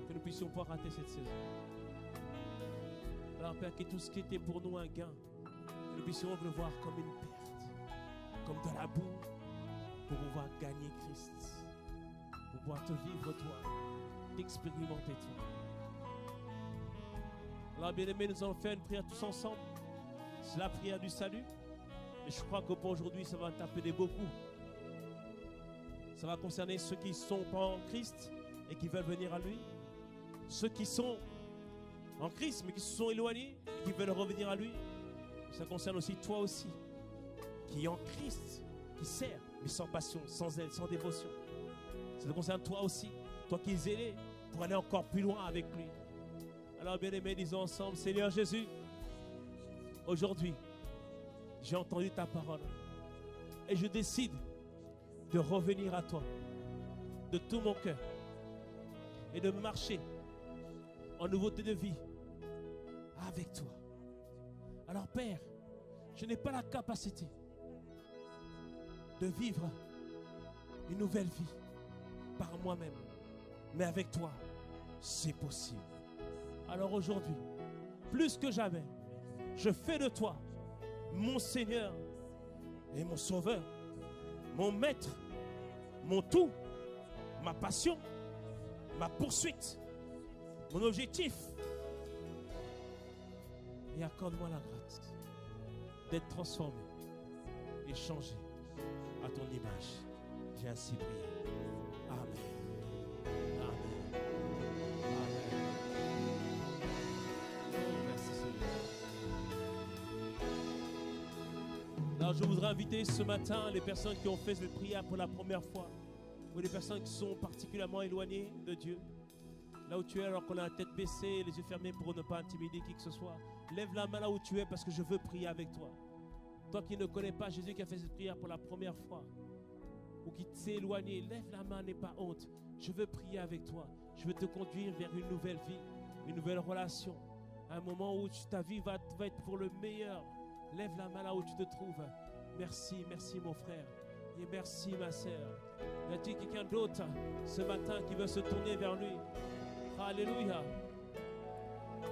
que nous puissions pas rater cette saison. Alors, Père, que tout ce qui était pour nous un gain, que nous puissions le voir comme une perte, comme de la boue, pour pouvoir gagner Christ, pour pouvoir te vivre toi, t'expérimenter toi. Alors, bien-aimés, nous allons faire une prière tous ensemble. C'est la prière du salut. Et je crois que pour aujourd'hui, ça va interpeller beaucoup. Ça va concerner ceux qui sont pas en Christ et qui veulent venir à lui. Ceux qui sont en Christ mais qui se sont éloignés et qui veulent revenir à lui. Ça concerne aussi toi aussi, qui est en Christ, qui sert, mais sans passion, sans zèle, sans dévotion. Ça te concerne toi aussi, toi qui es zélé, pour aller encore plus loin avec lui. Alors bien-aimés, disons ensemble, Seigneur Jésus, aujourd'hui, j'ai entendu ta parole et je décide de revenir à toi de tout mon cœur et de marcher en nouveauté de vie avec toi. Alors Père, je n'ai pas la capacité de vivre une nouvelle vie par moi-même, mais avec toi, c'est possible. Alors aujourd'hui, plus que jamais, je fais de toi mon Seigneur et mon Sauveur, mon Maître, mon tout, ma passion, ma poursuite, mon objectif. Et accorde-moi la grâce d'être transformé et changé à ton image. J'ai ainsi prié. Amen. Amen. Amen. Oh, merci Seigneur. Alors je voudrais inviter ce matin les personnes qui ont fait cette prière pour la première fois, ou les personnes qui sont particulièrement éloignées de Dieu. Là où tu es, alors qu'on a la tête baissée, les yeux fermés pour ne pas intimider qui que ce soit. Lève la main là où tu es parce que je veux prier avec toi. Toi qui ne connais pas Jésus, qui a fait cette prière pour la première fois, ou qui s'est éloigné, lève la main, n'aie pas honte. Je veux prier avec toi. Je veux te conduire vers une nouvelle vie, une nouvelle relation. Un moment où ta vie va être pour le meilleur. Lève la main là où tu te trouves. Merci, merci mon frère. Et merci ma sœur. Y a-t-il quelqu'un d'autre ce matin qui veut se tourner vers lui? Alléluia.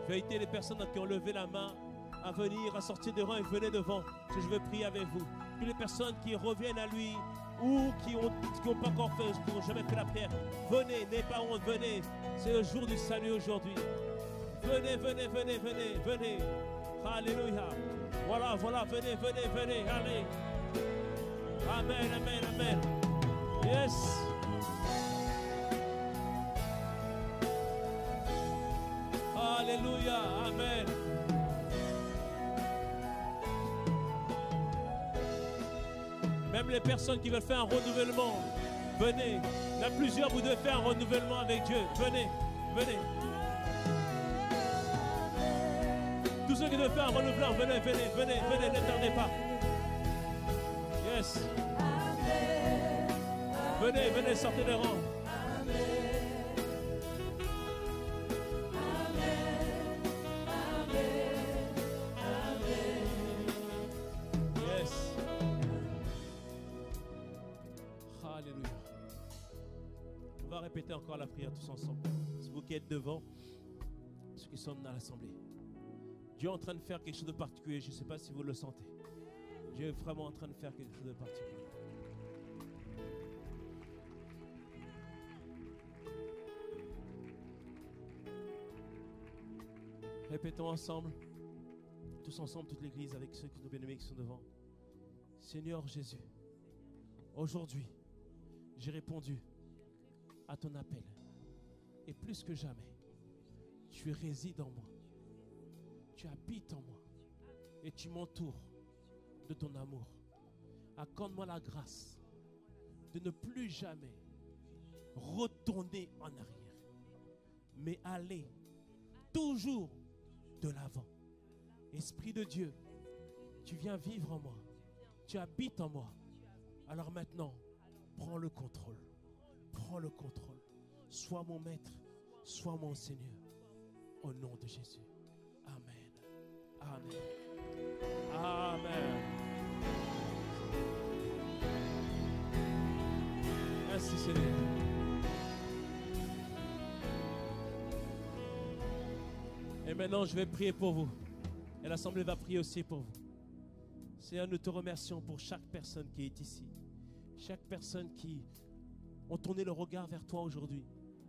Je vais inviter les personnes qui ont levé la main à venir, à sortir de rang et venez devant. Que je veux prier avec vous. Puis les personnes qui reviennent à lui ou qui ont pas encore fait, qui n'ont jamais fait la prière, venez, n'ayez pas honte, venez. C'est le jour du salut aujourd'hui. Venez, venez, venez, venez, venez. Alléluia. Voilà, voilà, venez, venez, venez. Allez. Amen, amen, amen. Yes. Alléluia, amen. Même les personnes qui veulent faire un renouvellement, venez. Il y en a plusieurs, vous devez faire un renouvellement avec Dieu. Venez, venez. Tous ceux qui doivent faire un renouvellement, venez, venez, venez, venez, ne tardez pas. Yes. Venez, venez, sortez des rangs. Yes. Alléluia. On va répéter encore la prière tous ensemble. C'est vous qui êtes devant, ceux qui sont dans l'assemblée. Dieu est en train de faire quelque chose de particulier. Je ne sais pas si vous le sentez. Dieu est vraiment en train de faire quelque chose de particulier. Répétons ensemble, tous ensemble, toute l'église, avec ceux qui sont bien-aimés qui sont devant. Seigneur Jésus, aujourd'hui, j'ai répondu à ton appel. Et plus que jamais, tu résides en moi. Tu habites en moi. Et tu m'entoures de ton amour. Accorde-moi la grâce de ne plus jamais retourner en arrière, mais aller toujours de l'avant. Esprit de Dieu, tu viens vivre en moi. Tu habites en moi. Alors maintenant, prends le contrôle. Prends le contrôle. Sois mon maître, sois mon Seigneur. Au nom de Jésus. Amen. Amen. Amen. Merci Seigneur. Et maintenant, je vais prier pour vous. Et l'Assemblée va prier aussi pour vous. Seigneur, nous te remercions pour chaque personne qui est ici. Chaque personne qui ont tourné le regard vers toi aujourd'hui.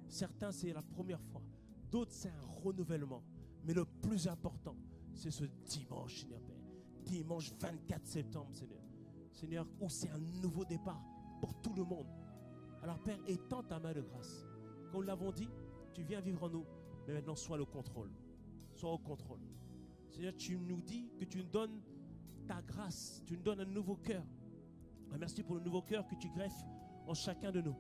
Certains, c'est la première fois. D'autres, c'est un renouvellement. Mais le plus important, c'est ce dimanche, Seigneur Père. Dimanche 24 septembre, Seigneur. Seigneur, où c'est un nouveau départ pour tout le monde. Alors, Père, étends ta main de grâce. Comme nous l'avons dit, tu viens vivre en nous. Mais maintenant, sois le contrôle. Sois au contrôle. Seigneur, tu nous dis que tu nous donnes ta grâce. Tu nous donnes un nouveau cœur. Merci pour le nouveau cœur que tu greffes en chacun de nous.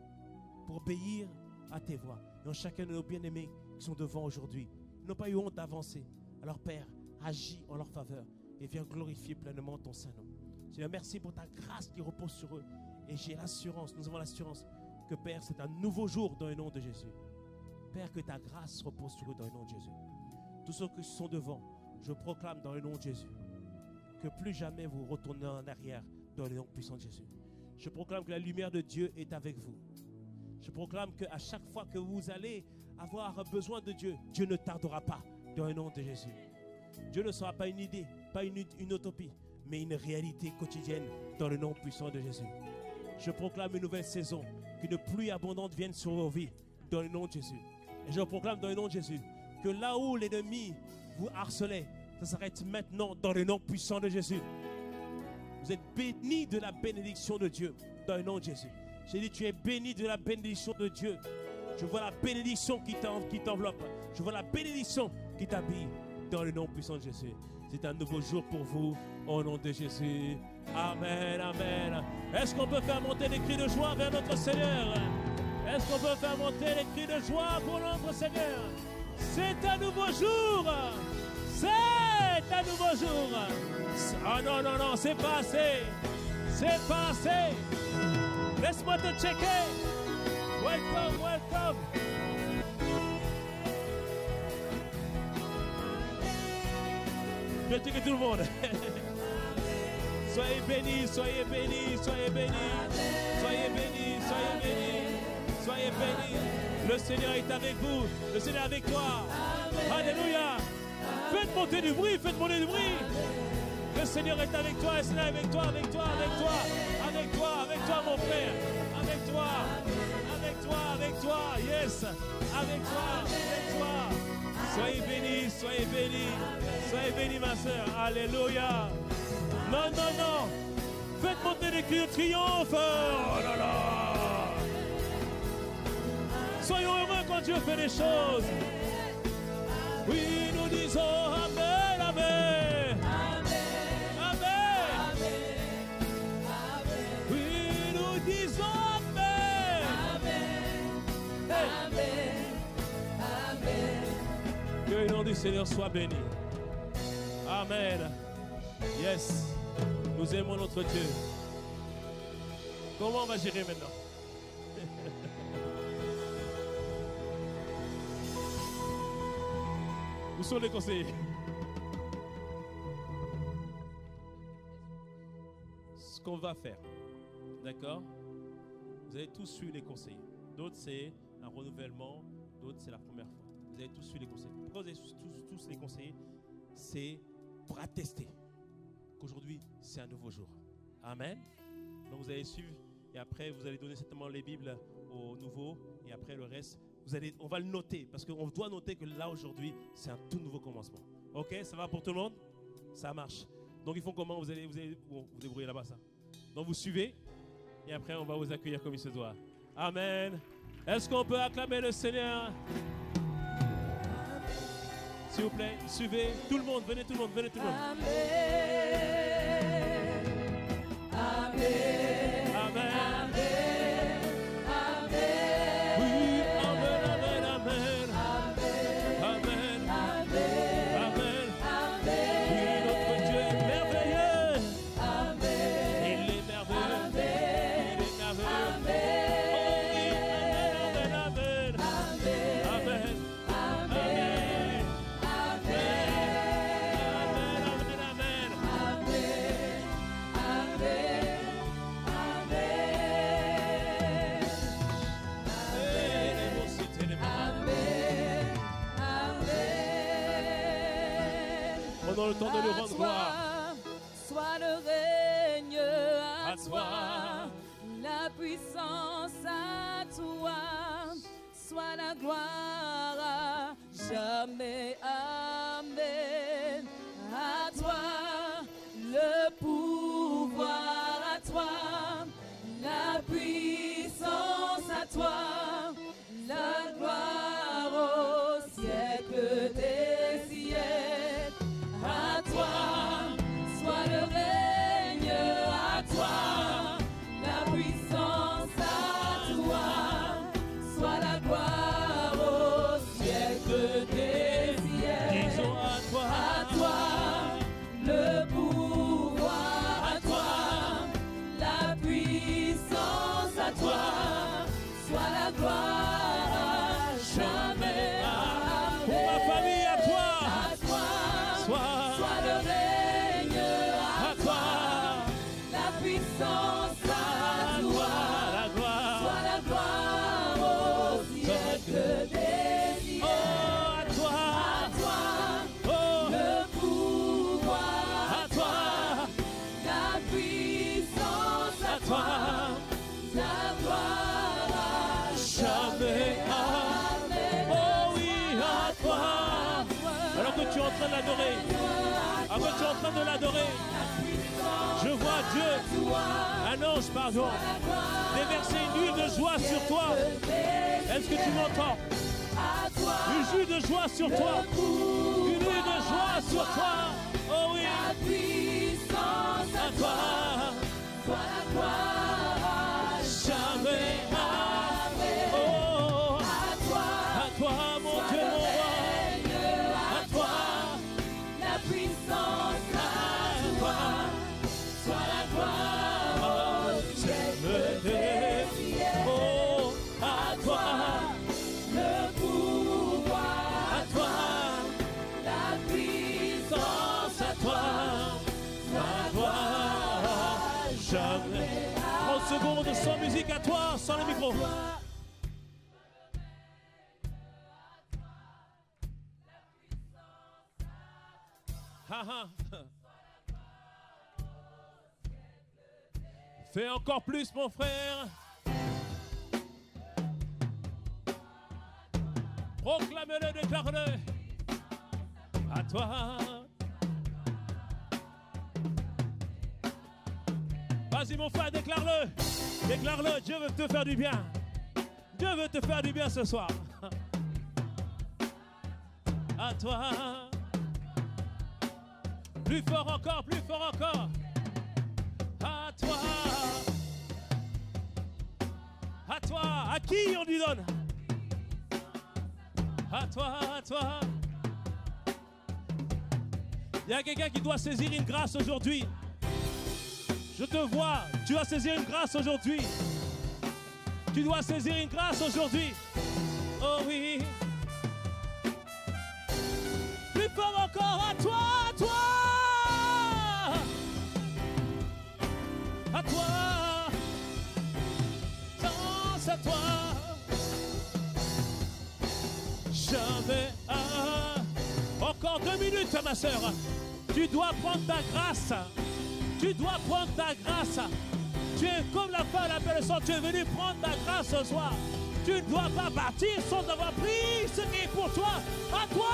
Pour obéir à tes voies. Et en chacun de nos bien-aimés qui sont devant aujourd'hui. Ils n'ont pas eu honte d'avancer. Alors, Père, agis en leur faveur. Et viens glorifier pleinement ton Saint-Nom. Seigneur, merci pour ta grâce qui repose sur eux. Et j'ai l'assurance, nous avons l'assurance que, Père, c'est un nouveau jour dans le nom de Jésus. Père, que ta grâce repose sur eux dans le nom de Jésus. Tous ceux qui sont devant, je proclame dans le nom de Jésus que plus jamais vous retournez en arrière dans le nom puissant de Jésus. Je proclame que la lumière de Dieu est avec vous. Je proclame qu'à chaque fois que vous allez avoir besoin de Dieu, Dieu ne tardera pas dans le nom de Jésus. Dieu ne sera pas une idée, pas une utopie, mais une réalité quotidienne dans le nom puissant de Jésus. Je proclame une nouvelle saison, qu'une pluie abondante vienne sur vos vies dans le nom de Jésus. Et je proclame dans le nom de Jésus que là où l'ennemi vous harcelait, ça s'arrête maintenant dans le nom puissant de Jésus. Vous êtes bénis de la bénédiction de Dieu dans le nom de Jésus. J'ai dit, tu es béni de la bénédiction de Dieu. Je vois la bénédiction qui t'enveloppe. Je vois la bénédiction qui t'habille dans le nom puissant de Jésus. C'est un nouveau jour pour vous au nom de Jésus. Amen, amen. Est-ce qu'on peut faire monter des cris de joie vers notre Seigneur? Est-ce qu'on peut faire monter les cris de joie pour notre Seigneur? C'est un nouveau jour. C'est un nouveau jour. Ah non, non, non, c'est pas assez. C'est pas assez. Laisse-moi te checker. Welcome, welcome. Je vais checker tout le monde. Soyez bénis, soyez bénis, soyez bénis. Soyez bénis, soyez bénis. Soyez bénis. Le Seigneur est avec vous. Le Seigneur est avec toi. Alléluia. Faites monter du bruit, faites monter du bruit. Le Seigneur est avec toi, le Seigneur est avec toi, avec toi, avec toi, avec toi, avec toi, mon frère, avec toi, avec toi, avec toi, yes, avec toi, avec toi. Soyez bénis, soyez bénis, soyez bénis, ma soeur. Alléluia. Non, non, non. Faites monter des cris de triomphe. Oh là là. Soyons heureux quand Dieu fait des choses. Oui, nous disons Amen, Amen. Amen. Oui, nous disons Amen. Que le nom du Seigneur soit béni. Amen. Yes. Nous aimons notre Dieu. Comment on va gérer maintenant? Où sont les conseillers? Ce qu'on va faire, d'accord? Vous avez tous suivi les conseillers. D'autres, c'est un renouvellement. D'autres, c'est la première fois. Vous avez tous suivi les conseillers. Pourquoi vous avez tous les conseillers? C'est pour attester qu'aujourd'hui, c'est un nouveau jour. Amen. Donc, vous allez suivre. Et après, vous allez donner certainement les Bibles aux nouveaux. Et après, le reste, on va le noter. Parce qu'on doit noter que là, aujourd'hui, c'est un tout nouveau commencement. OK? Ça va pour tout le monde? Ça marche. Donc, ils font comment? Vous allez vous débrouiller là-bas, ça. Donc, vous suivez. Et après, on va vous accueillir comme il se doit. Amen. Est-ce qu'on peut acclamer le Seigneur? S'il vous plaît, suivez. Tout le monde, venez tout le monde, venez tout le monde. Amen. Amen. Amen. Amen. Amen. Oui, amen, amen, amen. Amen. Amen. Amen. Amen. Oui, notre Dieu est merveilleux. Amen. Il est merveilleux. Amen. Il est merveilleux. Amen. Oh oui, amen, amen, amen. Amen. Amen. Prenons le temps de lui rendre gloire. Soit le règne à À toi, toi. la puissance à toi, soit la gloire à jamais. Amen. À toi, le pouvoir à toi, la puissance à toi, la gloire au siècle des siècles. À toi, soit le règne à toi, la puissance à toi, soit la gloire au siècle des siècles. Disons à toi. À toi, le pouvoir à toi, la puissance à toi, soit la gloire à jamais. Pour ma famille, à toi. À toi, Sois le règne à à toi. la puissance à toi, La gloire. soit la gloire au siècle des siècles. Oh, à toi. À toi, Oh, le pouvoir à toi. la puissance à À toi. la gloire à Jamais. jamais. Oh oui, à toi. Alors que tu es en train de l'adorer. Alors que tu es en train de l'adorer. Je vois Dieu, un ange, pardon, déverser une huile de joie sur toi. Est-ce que tu m'entends? À toi, Une huile de joie sur toi. Une huile de joie sur toi. Oh oui, la puissance à toi. soit la gloire à Jamais. jamais. Oh, À toi, mon Dieu, mon roi. règne À toi. la puissance à toi, soit la gloire au siècle des siècles. Oh, à toi. Le pouvoir À toi. la puissance À toi. La gloire. Jamais. 30 secondes sans musique, à toi, sans le micro. Ah, ah. Fais encore plus, mon frère. Proclame-le, déclare-le. À toi. Vas-y, mon frère, déclare-le. Déclare-le. Dieu veut te faire du bien. Dieu veut te faire du bien ce soir. À toi. Plus fort encore, plus fort encore. À toi. À toi. À qui on lui donne? À toi, à toi. Il y a quelqu'un qui doit saisir une grâce aujourd'hui. Je te vois, tu dois saisir une grâce aujourd'hui. Tu dois saisir une grâce aujourd'hui. Oh oui. Encore à toi, à toi. À toi. Sans à toi. Jamais. Encore 2 minutes, ma soeur. Tu dois prendre ta grâce. Tu dois prendre ta grâce. Tu es comme la femme appelle le sang. Tu es venu prendre ta grâce ce soir. Tu ne dois pas partir sans avoir pris ce qui est pour toi. À toi.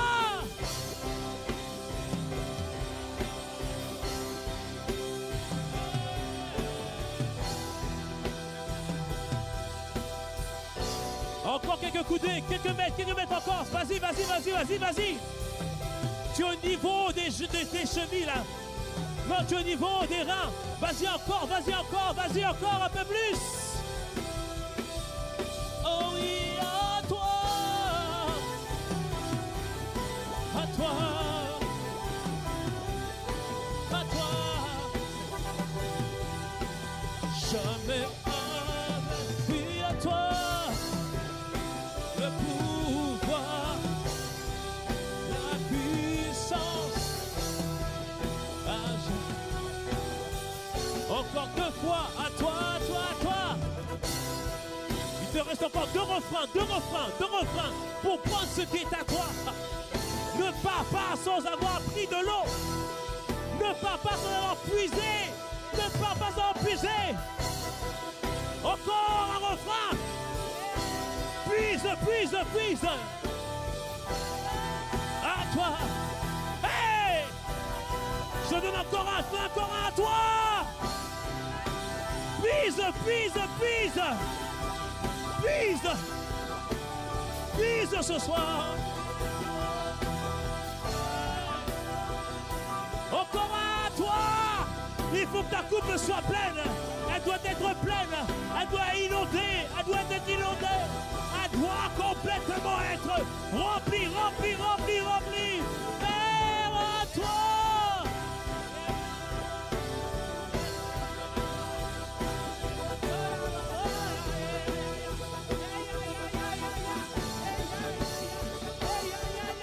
Encore quelques coudées, quelques mètres encore. Vas-y, vas-y, vas-y, vas-y, vas-y. Tu es au niveau des chevilles là. Non, tu es au niveau des reins. Vas-y encore, vas-y encore, vas-y encore, un peu plus. Oh oui, à toi. À toi. À toi. Jamais. Oui, à toi. Le pouvoir. La puissance. Encore 2 fois, à toi, à toi, à toi. Il te reste encore 2 refrains pour prendre ce qui est à toi. Ne pars pas sans avoir pris de l'eau. Ne pars pas sans avoir puisé. Ne pars pas sans avoir puisé. Encore un refrain. Puise, puise, puise. À toi. Hey! Je donne encore un à toi. Puise, puise, puise. Puise. Puise ce soir. Encore à toi. Il faut que ta coupe soit pleine. Elle doit être pleine. Elle doit inonder. Elle doit être inondée. Elle doit complètement être remplie, remplie, remplie, remplie. Père, à toi.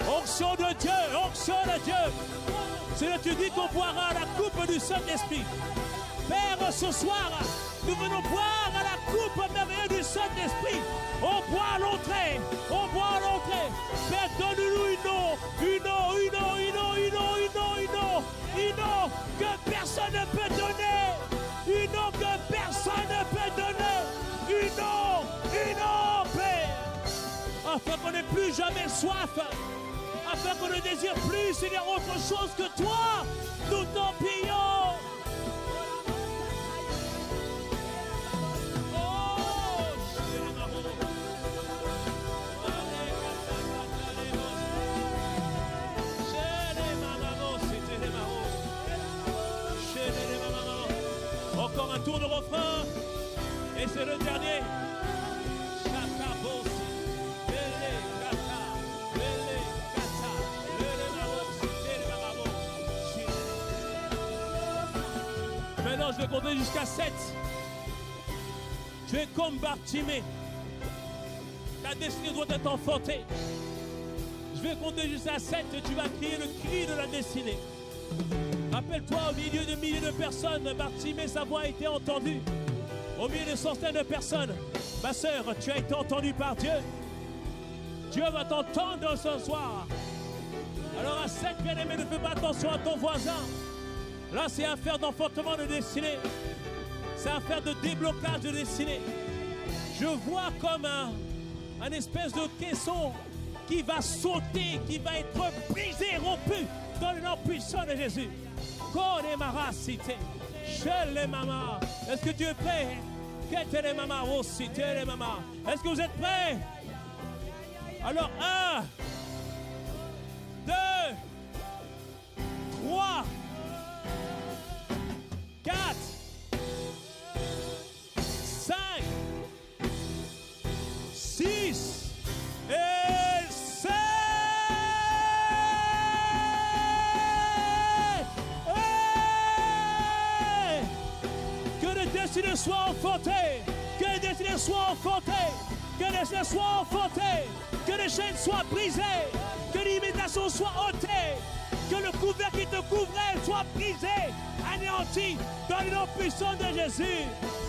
Onction de Dieu, onction de Dieu. C'est là que tu dis qu'on boira la coupe du Saint-Esprit. Père, ce soir, nous venons boire à la coupe merveilleuse du Saint-Esprit. On boit à l'entrée, on boit à l'entrée. Père, donne-nous une eau que personne ne peut donner. Une eau que personne ne peut donner. Une eau, Père. Afin qu'on n'ait plus jamais soif. Afin qu'on ne désire plus, Seigneur, autre chose que toi. Nous t'en prions. Encore un tour de refrain. Et c'est le dernier. Maintenant, je vais compter jusqu'à 7. Tu es comme Bartimée. Ta destinée doit être enfantée. Je vais compter jusqu'à 7 et tu vas crier le cri de la destinée. Rappelle-toi, au milieu de milliers de personnes, Bartimée, sa voix a été entendue. Au milieu de centaines de personnes, ma sœur, tu as été entendue par Dieu. Dieu va t'entendre ce soir. Alors à 7, bien-aimé, ne fais pas attention à ton voisin. Là, c'est affaire d'enfantement de destinée. C'est affaire de déblocage de destinée. Je vois comme un espèce de caisson qui va sauter, qui va être brisé, rompu dans le nom puissant de Jésus. Est-ce que tu es prêt? Est-ce que vous êtes prêts? Alors, 1, 2, 3, 4, 5, 6 et 7. Que les destinées soient enfantées. Que les destinées soient enfantées. Que les destinées soient enfantées. Que les chaînes soient brisées. Que l'imitation soit ôtée. Que le couvercle qui te couvrait soit brisé, anéanti dans le nom puissant de Jésus.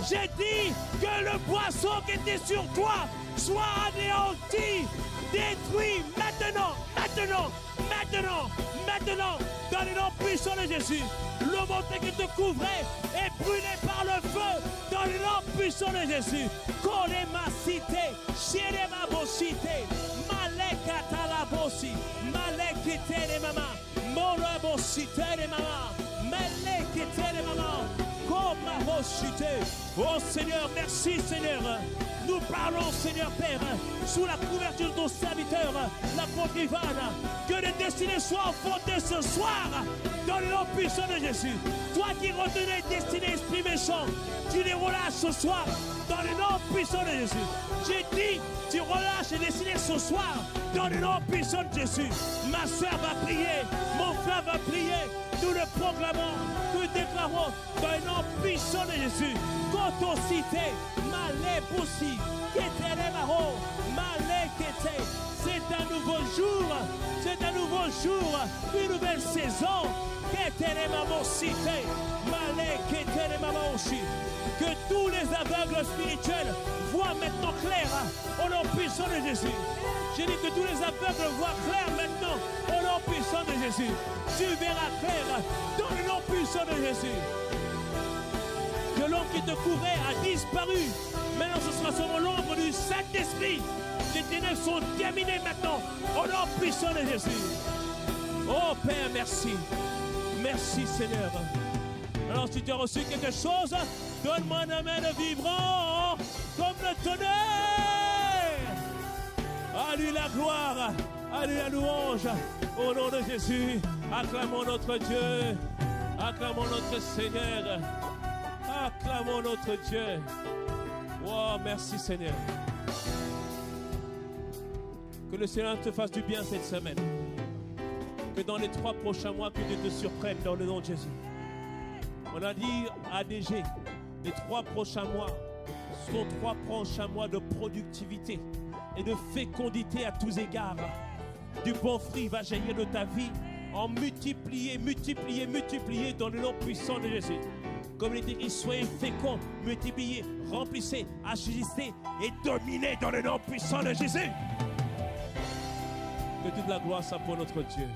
J'ai dit que le poisson qui était sur toi soit anéanti, détruit maintenant, maintenant, maintenant, maintenant, dans le nom puissant de Jésus. Le monté qui te couvrait est brûlé par le feu dans le nom puissant de Jésus. Kole ma cité, chere ma bosité, maleka talabosi, malekete les mamas, mole bosité les mamas, malekete les mamas, comme ma bosité. Oh Seigneur, merci Seigneur. Nous parlons, Seigneur Père, sous la couverture de ton serviteur, l'apôtre Ivan, que les destinées soient enfantées ce soir, dans le nom puissant de Jésus. Toi qui retenais les destinées, esprit méchant, tu les relâches ce soir, dans le nom puissant de Jésus. J'ai dit, tu relâches les destinées ce soir, dans le nom puissant de Jésus. Ma soeur va prier, mon frère va prier, nous le proclamons, nous le déclarons, dans le nom puissant de Jésus. Cotocité, Malé-Poussi, Kété-Lémaro, Malé-Kété. C'est un nouveau jour, c'est un nouveau jour, une nouvelle saison. Kété-Lémamo-Cité, Malé-Kété-Lémamo-Aussi. Que tous les aveugles spirituels voient maintenant clair au nom puissant de Jésus. J'ai dit que tous les aveugles voient clair maintenant au nom puissant de Jésus. Tu verras clair dans le nom puissant de Jésus. Que l'ombre qui te couvrait a disparu. Maintenant, ce sera seulement l'ombre du Saint-Esprit. Les ténèbres sont terminées maintenant au nom puissant de Jésus. Oh Père, merci. Merci Seigneur. Alors si tu as reçu quelque chose, donne-moi un amen vibrant comme le tonnerre. À lui la gloire, à lui la louange. Au nom de Jésus, acclamons notre Dieu. Acclamons notre Seigneur. Acclamons notre Dieu. Oh, merci Seigneur. Que le Seigneur te fasse du bien cette semaine. Que dans les 3 prochains mois, que Dieu te surprenne dans le nom de Jésus. On a dit à ADG, les 3 prochains mois sont 3 prochains mois de productivité et de fécondité à tous égards. Du bon fruit va jaillir de ta vie en multiplié dans le nom puissant de Jésus. Comme il est écrit, soyez féconds, multipliez, remplissez, assaisissez et dominez dans le nom puissant de Jésus. Que toute la gloire soit pour notre Dieu.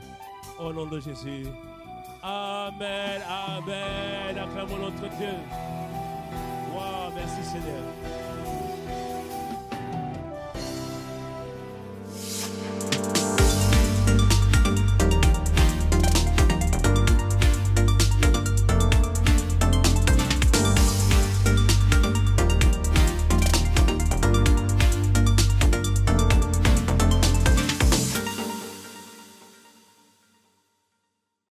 Au nom de Jésus. Amen, amen. Acclamons notre Dieu. Wow, merci Seigneur.